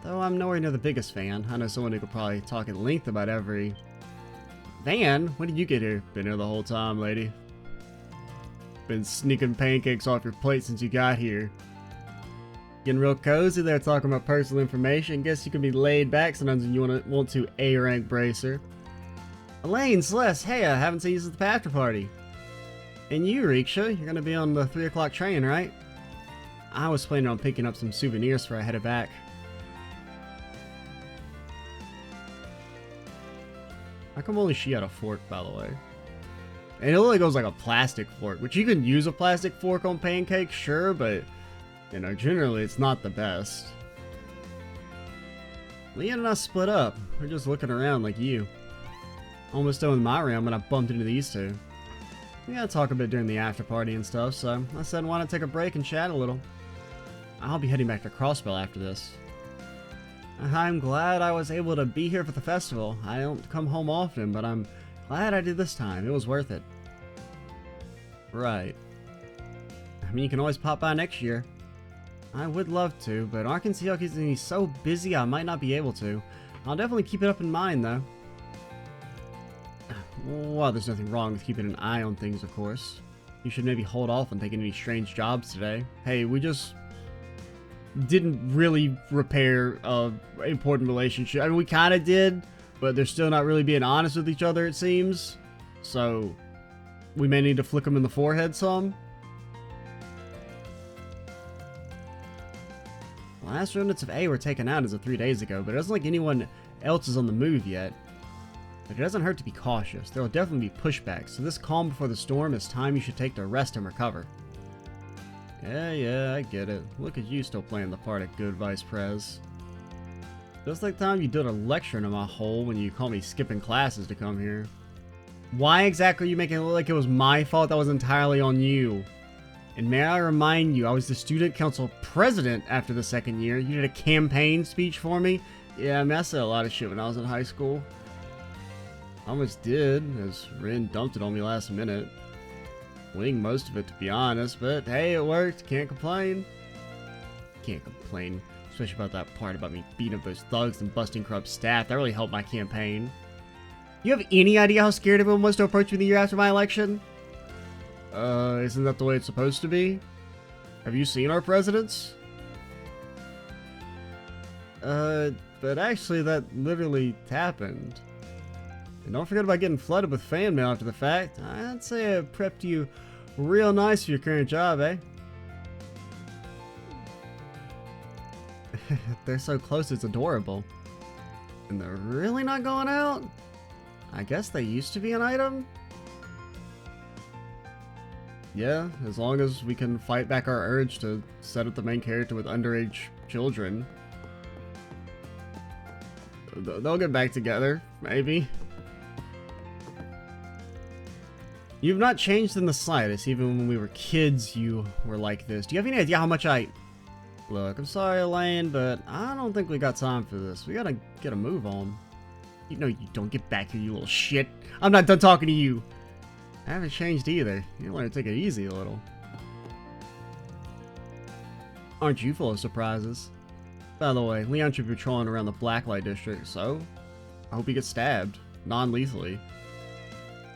Though I'm nowhere near the biggest fan. I know someone who could probably talk at length about every... Van, when did you get here? Been here the whole time, lady. Been sneaking pancakes off your plate since you got here. Getting real cozy there talking about personal information. Guess you can be laid back sometimes when you want to A-rank bracer. Elaine, Celeste, hey, I haven't seen you since the after party. And you, Riksha, you're gonna be on the 3 o'clock train, right? I was planning on picking up some souvenirs before I headed back. How come only she had a fork, by the way? And it only goes like a plastic fork, which you can use a plastic fork on pancakes, sure, but, you know, generally it's not the best. Leon and I split up. We're just looking around like you. Almost done with my round when I bumped into these two. We gotta talk a bit during the after party and stuff, so I said why not take a break and chat a little. I'll be heading back to Crossbell after this. I'm glad I was able to be here for the festival. I don't come home often, but I'm glad I did this time. It was worth it. Right. I mean, you can always pop by next year. I would love to, but Arkansas is gonna be so busy I might not be able to. I'll definitely keep it up in mind, though. Well, there's nothing wrong with keeping an eye on things, of course. You should maybe hold off on taking any strange jobs today. Hey, we just didn't really repair a important relationship. I mean, we kind of did, but they're still not really being honest with each other, it seems. So, we may need to flick them in the forehead some. Last remnants of A were taken out as of 3 days ago, but it doesn't look like anyone else is on the move yet. But it doesn't hurt to be cautious. There will definitely be pushbacks, so this calm before the storm is time you should take to rest and recover. Yeah, I get it. Look at you still playing the part of good vice prez. Just like the time you did a lecture into my hole when you called me skipping classes to come here. Why exactly are you making it look like it was my fault? That was entirely on you. And may I remind you, I was the student council president after the second year. You did a campaign speech for me. Yeah, I mean, I said a lot of shit when I was in high school. I almost did, as Rin dumped it on me last minute. Winning most of it, to be honest, but hey, it worked. Can't complain. Can't complain, especially about that part about me beating up those thugs and busting corrupt staff. That really helped my campaign. You have any idea how scared everyone was to approach me the year after my election? Isn't that the way it's supposed to be? Have you seen our presidents? But actually that literally happened. And don't forget about getting flooded with fan mail after the fact. I'd say I prepped you real nice for your current job, eh? They're so close, it's adorable. And they're really not going out? I guess they used to be an item? Yeah, as long as we can fight back our urge to set up the main character with underage children. They'll get back together, maybe. You've not changed in the slightest. Even when we were kids, you were like this. Do you have any idea how much I... Look, I'm sorry, Elaine, but I don't think we got time for this. We gotta get a move on. You know you don't. Get back here, you little shit. I'm not done talking to you. I haven't changed either. You want to take it easy a little. Aren't you full of surprises? By the way, Leon should be patrolling around the Blacklight District, so I hope he gets stabbed. Non-lethally.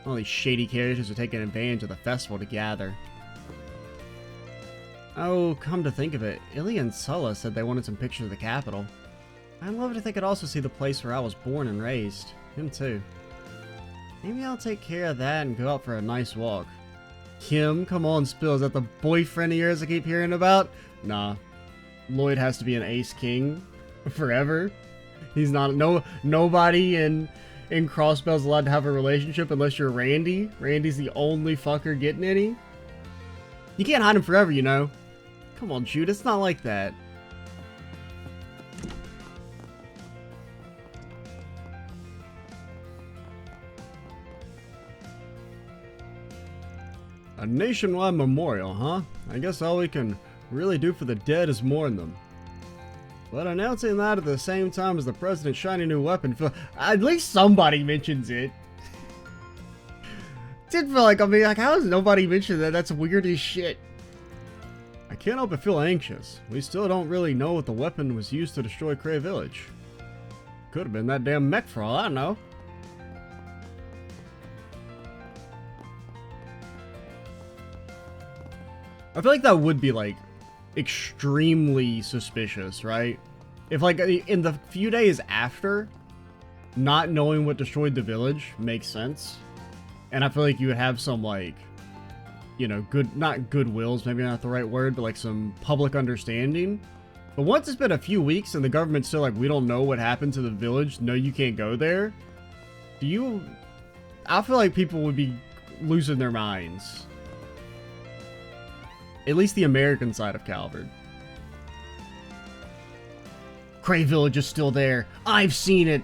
All these shady characters are taking advantage of the festival to gather. Oh, come to think of it, Ilya and Sulla said they wanted some pictures of the capital. I'd love it if they could also see the place where I was born and raised. Him too. Maybe I'll take care of that and go out for a nice walk. Kim, come on, Spill, is that the boyfriend of yours I keep hearing about? Nah. Lloyd has to be an ace king forever. He's not, nobody in Crossbell's allowed to have a relationship unless you're Randy. Randy's the only fucker getting any. You can't hide him forever, you know. Come on, Jude, it's not like that. A nationwide memorial, huh? I guess all we can really do for the dead is mourn them. But announcing that at the same time as the president's shiny new weapon, at least somebody mentions it. Did feel like, I mean, like, how has nobody mentioned that? That's weird as shit. I can't help but feel anxious. We still don't really know what the weapon was used to destroy Cray Village. Could have been that damn mech for all I know. I feel like that would be, like, extremely suspicious, right? If, like, in the few days after, not knowing what destroyed the village makes sense. And I feel like you would have some, like, you know, not goodwills, maybe not the right word, but, like, some public understanding. But once it's been a few weeks and the government's still like, we don't know what happened to the village, no, you can't go there. I feel like people would be losing their minds. At least the American side of Calvert. Cray Village is still there. I've seen it.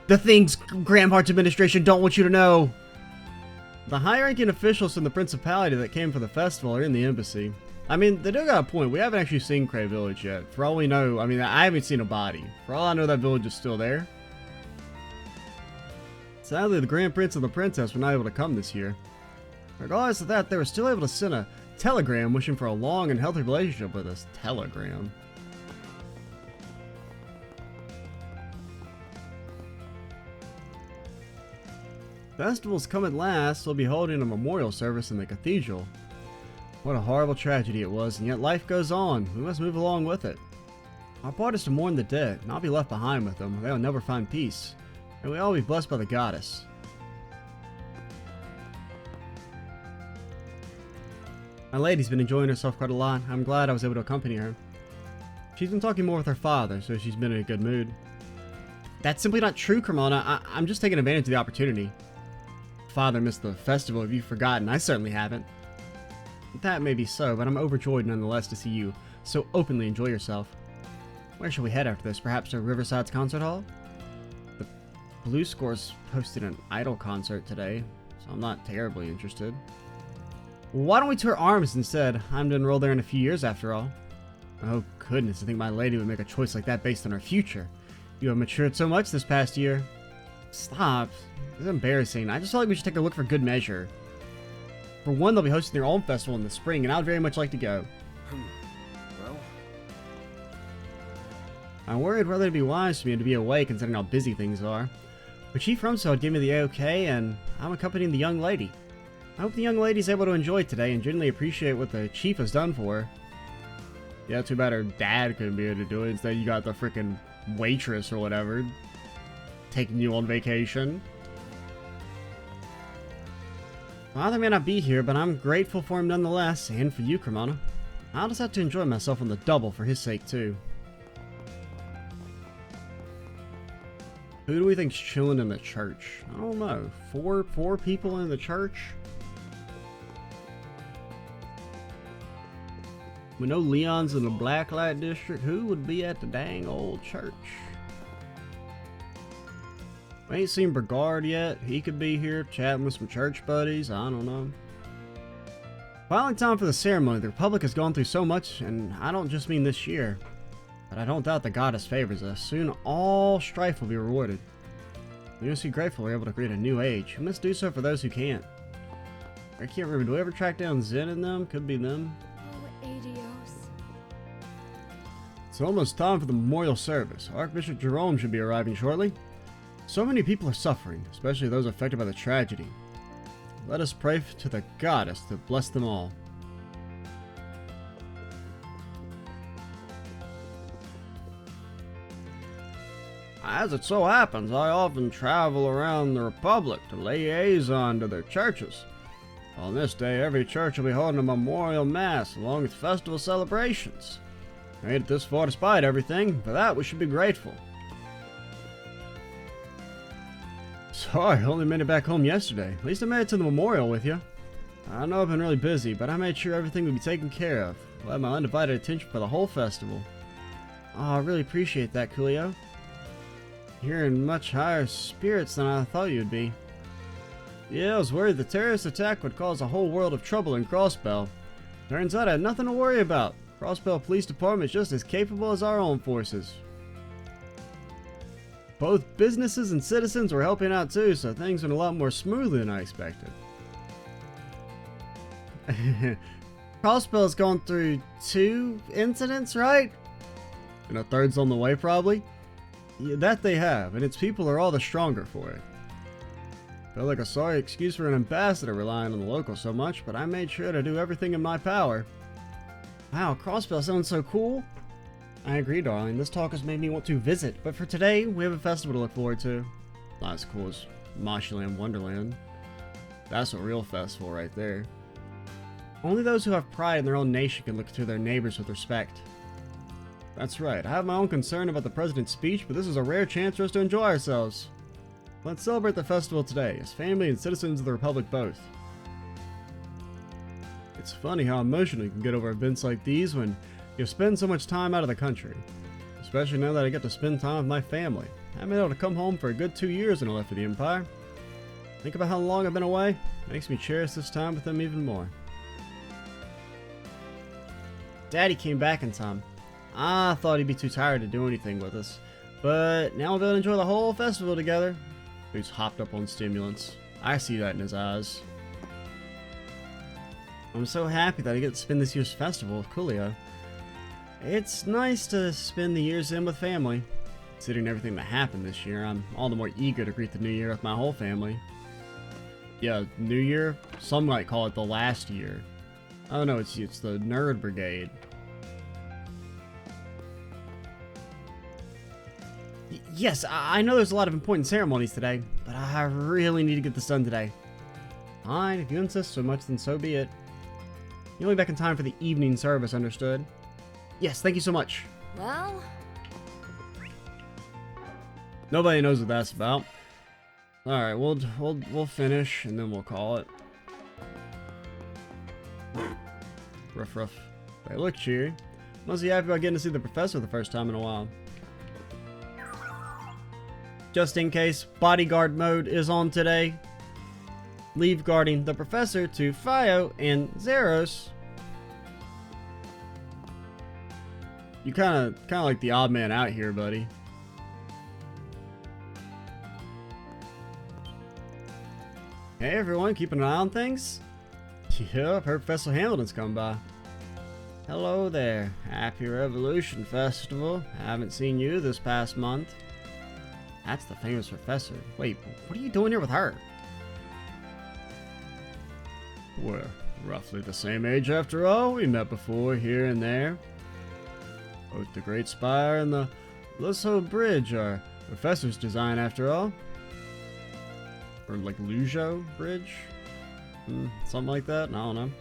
The things Graham Hart's administration don't want you to know. The high-ranking officials from the Principality that came for the festival are in the embassy. I mean, they do got a point. We haven't actually seen Cray Village yet. For all we know, I mean, I haven't seen a body. For all I know, that village is still there. Sadly, the Grand Prince and the Princess were not able to come this year. Regardless of that, they were still able to send a telegram wishing for a long and healthy relationship with us. Telegram. Festival's come at last. We'll be holding a memorial service in the cathedral. What a horrible tragedy it was, and yet life goes on. We must move along with it. Our part is to mourn the dead, not be left behind with them. They will never find peace. And we all be blessed by the goddess. My lady's been enjoying herself quite a lot. I'm glad I was able to accompany her. She's been talking more with her father, so she's been in a good mood. That's simply not true, Carmona. I'm just taking advantage of the opportunity. Father missed the festival. Have you forgotten? I certainly haven't. That may be so, but I'm overjoyed nonetheless to see you so openly enjoy yourself. Where shall we head after this? Perhaps to Riverside's concert hall? The Blue Scores posted an idol concert today, so I'm not terribly interested. Why don't we tour Arms instead? I'm to enroll there in a few years after all. Oh goodness, I think my lady would make a choice like that based on her future. You have matured so much this past year. Stop. This is embarrassing. I just felt like we should take a look for good measure. For one, they'll be hosting their own festival in the spring, and I would very much like to go. Well, I'm worried whether it'd be wise for me to be away considering how busy things are. But Chief Rumsfeld gave me the okay, and I'm accompanying the young lady. I hope the young lady's able to enjoy today and genuinely appreciate what the Chief has done for her. Yeah, too bad her dad couldn't be able to do it. Instead, you got the freaking waitress or whatever taking you on vacation. Father may not be here, but I'm grateful for him nonetheless, and for you, Cremona. I'll just have to enjoy myself on the double for his sake, too. Who do we think's chilling in the church? I don't know. Four people in the church? We know Leon's in the Blacklight District. Who would be at the dang old church? We ain't seen Brigard yet. He could be here chatting with some church buddies. I don't know. Finally time for the ceremony. The Republic has gone through so much, and I don't just mean this year. But I don't doubt the goddess favors us. Soon all strife will be rewarded. We must be grateful we're able to create a new age. We must do so for those who can't. I can't remember. Do we ever track down Zen and them? Could be them. Oh, adios. It's almost time for the memorial service. Archbishop Jerome should be arriving shortly. So many people are suffering, especially those affected by the tragedy. Let us pray to the goddess to bless them all. As it so happens, I often travel around the Republic to liaison to their churches. On this day, every church will be holding a memorial mass along with festival celebrations. I made it this far despite everything. For that, we should be grateful. Sorry, I only made it back home yesterday. At least I made it to the memorial with you. I know I've been really busy, but I made sure everything would be taken care of. I'll have my undivided attention for the whole festival. Oh, I really appreciate that, Coolio. You're in much higher spirits than I thought you'd be. Yeah, I was worried the terrorist attack would cause a whole world of trouble in Crossbell. Turns out I had nothing to worry about. Crossbell Police Department is just as capable as our own forces. Both businesses and citizens were helping out too, so things went a lot more smoothly than I expected. Crossbell's gone through 2 incidents, right? And a third's on the way, probably? Yeah, that they have, and its people are all the stronger for it. Felt like a sorry excuse for an ambassador relying on the locals so much, but I made sure to do everything in my power. Wow, Crossbell sounds so cool. I agree, darling. This talk has made me want to visit, but for today, we have a festival to look forward to. Not as cool as Moshyland Wonderland. That's a real festival right there. Only those who have pride in their own nation can look to their neighbors with respect. That's right. I have my own concern about the president's speech, but this is a rare chance for us to enjoy ourselves. Let's celebrate the festival today, as family and citizens of the Republic both. It's funny how emotional you can get over events like these when you spend so much time out of the country. Especially now that I get to spend time with my family. I've been able to come home for a good 2 years when I left for the Empire. Think about how long I've been away. It makes me cherish this time with them even more. Daddy came back in time. I thought he'd be too tired to do anything with us. But now we'll be able to enjoy the whole festival together. He's hopped up on stimulants. I see that in his eyes. I'm so happy that I get to spend this year's festival with Coolio. It's nice to spend the years in with family. Considering everything that happened this year, I'm all the more eager to greet the new year with my whole family. Yeah, New Year? Some might call it the last year. Oh no, it's the Nerd Brigade. Yes, I know there's a lot of important ceremonies today, but I really need to get this done today. Fine, if you insist so much, then so be it. You'll be back in time for the evening service, understood? Yes, thank you so much. Well, Nobody knows what that's about. Alright, we'll finish, and then we'll call it. Ruff ruff. They look cheery. Must be happy about getting to see the professor the first time in a while. Just in case, bodyguard mode is on today. Leave guarding the professor to Fio and Zeros. You kind of like the odd man out here, buddy. Hey everyone, keeping an eye on things? Yep, heard Professor Hamilton's come by. Hello there. Happy Revolution Festival. Haven't seen you this past month. That's the famous professor. Wait, what are you doing here with her? We're roughly the same age after all. We met before here and there. Both the Great Spire and the Lusso Bridge are professor's design after all. Or like Lujo Bridge? Something like that? I don't know.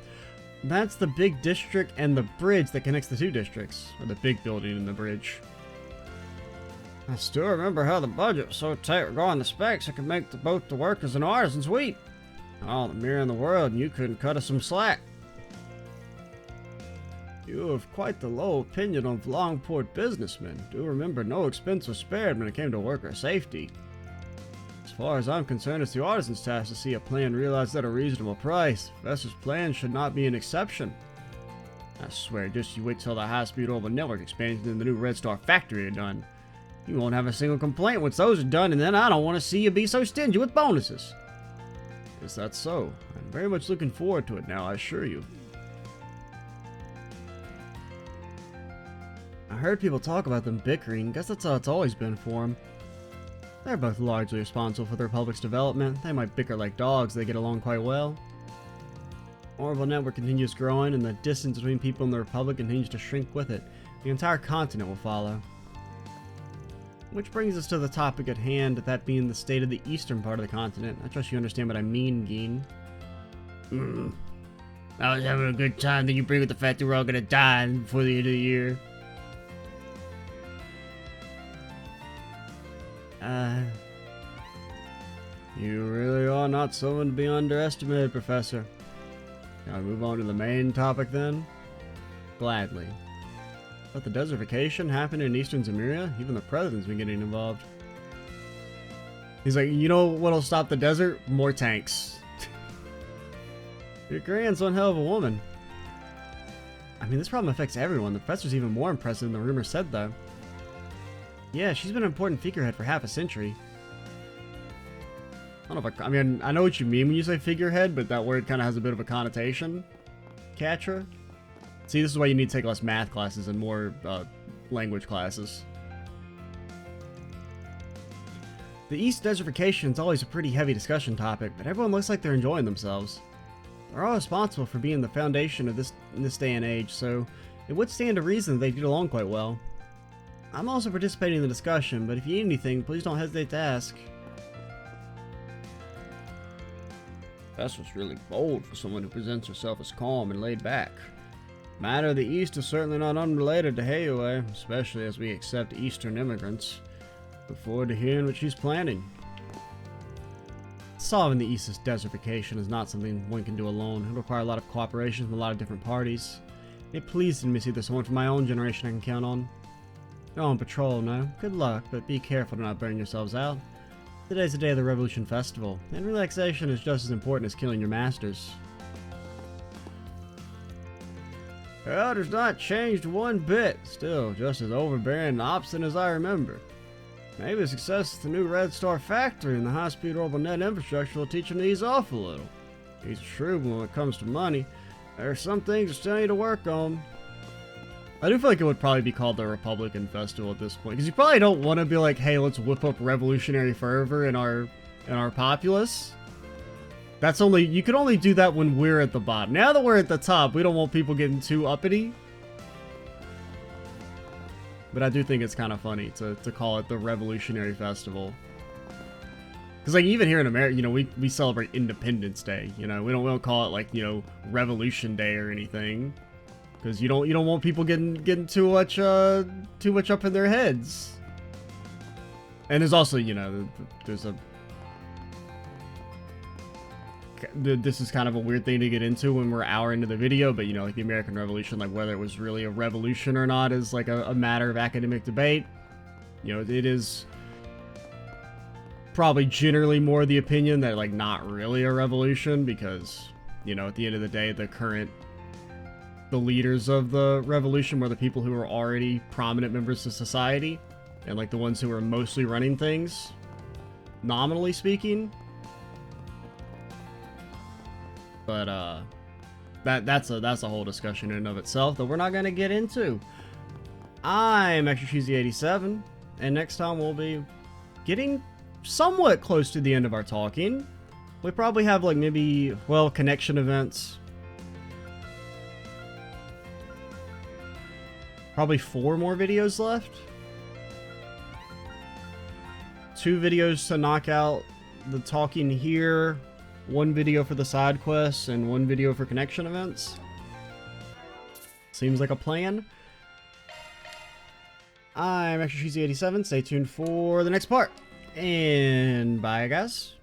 That's the big district and the bridge that connects the 2 districts. Or the big building and the bridge. I still remember how the budget was so tight regarding the specs it could make both the workers and artisans weep. All the mirror in the world and you couldn't cut us some slack. You have quite the low opinion of Longport businessmen. Do remember no expense was spared when it came to worker safety. far as I'm concerned, it's the artisan's task to see a plan realized at a reasonable price. Professor's plan should not be an exception. I swear, just you wait till the high-speed orbital network expansion and the new Red Star factory are done. You won't have a single complaint once those are done, and then I don't want to see you be so stingy with bonuses. Is that so? I'm very much looking forward to it now, I assure you. I heard people talk about them bickering. Guess that's how it's always been for them. They're both largely responsible for the Republic's development. They might bicker like dogs, they get along quite well. Orbital network continues growing, and the distance between people and the Republic continues to shrink with it. The entire continent will follow. Which brings us to the topic at hand, that being the state of the eastern part of the continent. I trust you understand what I mean, Geen. I was having a good time, then you bring up the fact that we're all gonna die before the end of the year. You really are not someone to be underestimated, Professor. Can I move on to the main topic then? Gladly. But the desertification happened in Eastern Zemuria? Even the president's been getting involved. He's like, you know what'll stop the desert? More tanks. Your grand's one hell of a woman. I mean, this problem affects everyone. The professor's even more impressive than the rumor said, though. Yeah, she's been an important figurehead for half a century. I don't know if I mean, I know what you mean when you say figurehead, but that word kind of has a bit of a connotation. Catcher? See, this is why you need to take less math classes and more language classes. The East desertification is always a pretty heavy discussion topic, but everyone looks like they're enjoying themselves. They're all responsible for being the foundation of this in this day and age, so it would stand to reason that they get along quite well. I'm also participating in the discussion, but if you need anything, please don't hesitate to ask. Professor's really bold for someone who presents herself as calm and laid back. The matter of the East is certainly not unrelated to Heiue, especially as we accept Eastern immigrants. Look forward to hearing what she's planning. Solving the East's desertification is not something one can do alone. It will require a lot of cooperation from a lot of different parties. It pleases me to see there's someone from my own generation I can count on. You're on patrol now. Good luck, but be careful to not burn yourselves out. Today's the day of the Revolution Festival, and relaxation is just as important as killing your masters. Her order's not changed one bit, still just as overbearing and obstinate as I remember. Maybe the success of the new Red Star factory and the high-speed orbital net infrastructure will teach him to ease off a little. He's shrewd when it comes to money. There are some things that still need to work on. I do feel like it would probably be called the Republican Festival at this point, because you probably don't want to be like, hey, let's whip up revolutionary fervor in our populace. That's only, you can only do that when we're at the bottom. Now that we're at the top, we don't want people getting too uppity. But I do think it's kind of funny to call it the Revolutionary Festival. Because like even here in America, you know, we celebrate Independence Day. You know, we don't call it like, you know, Revolution Day or anything. Because you don't want people getting too much up in their heads. And there's also, you know, this is kind of a weird thing to get into when we're an hour into the video, but you know, like the American Revolution, like whether it was really a revolution or not is like a matter of academic debate. You know, it is probably generally more the opinion that like not really a revolution, because you know, at the end of the day, the leaders of the revolution were the people who were already prominent members of society, and like the ones who were mostly running things, nominally speaking. But that's a whole discussion in and of itself that we're not gonna get into. I'm Extra Cheesy 87, and next time we'll be getting somewhat close to the end of our talking. We probably have like maybe, well, connection events. Probably 4 more videos left. 2 videos to knock out the talking here. 1 video for the side quests and 1 video for connection events. Seems like a plan. I'm Extra Cheesy 87. Stay tuned for the next part. And bye, guys.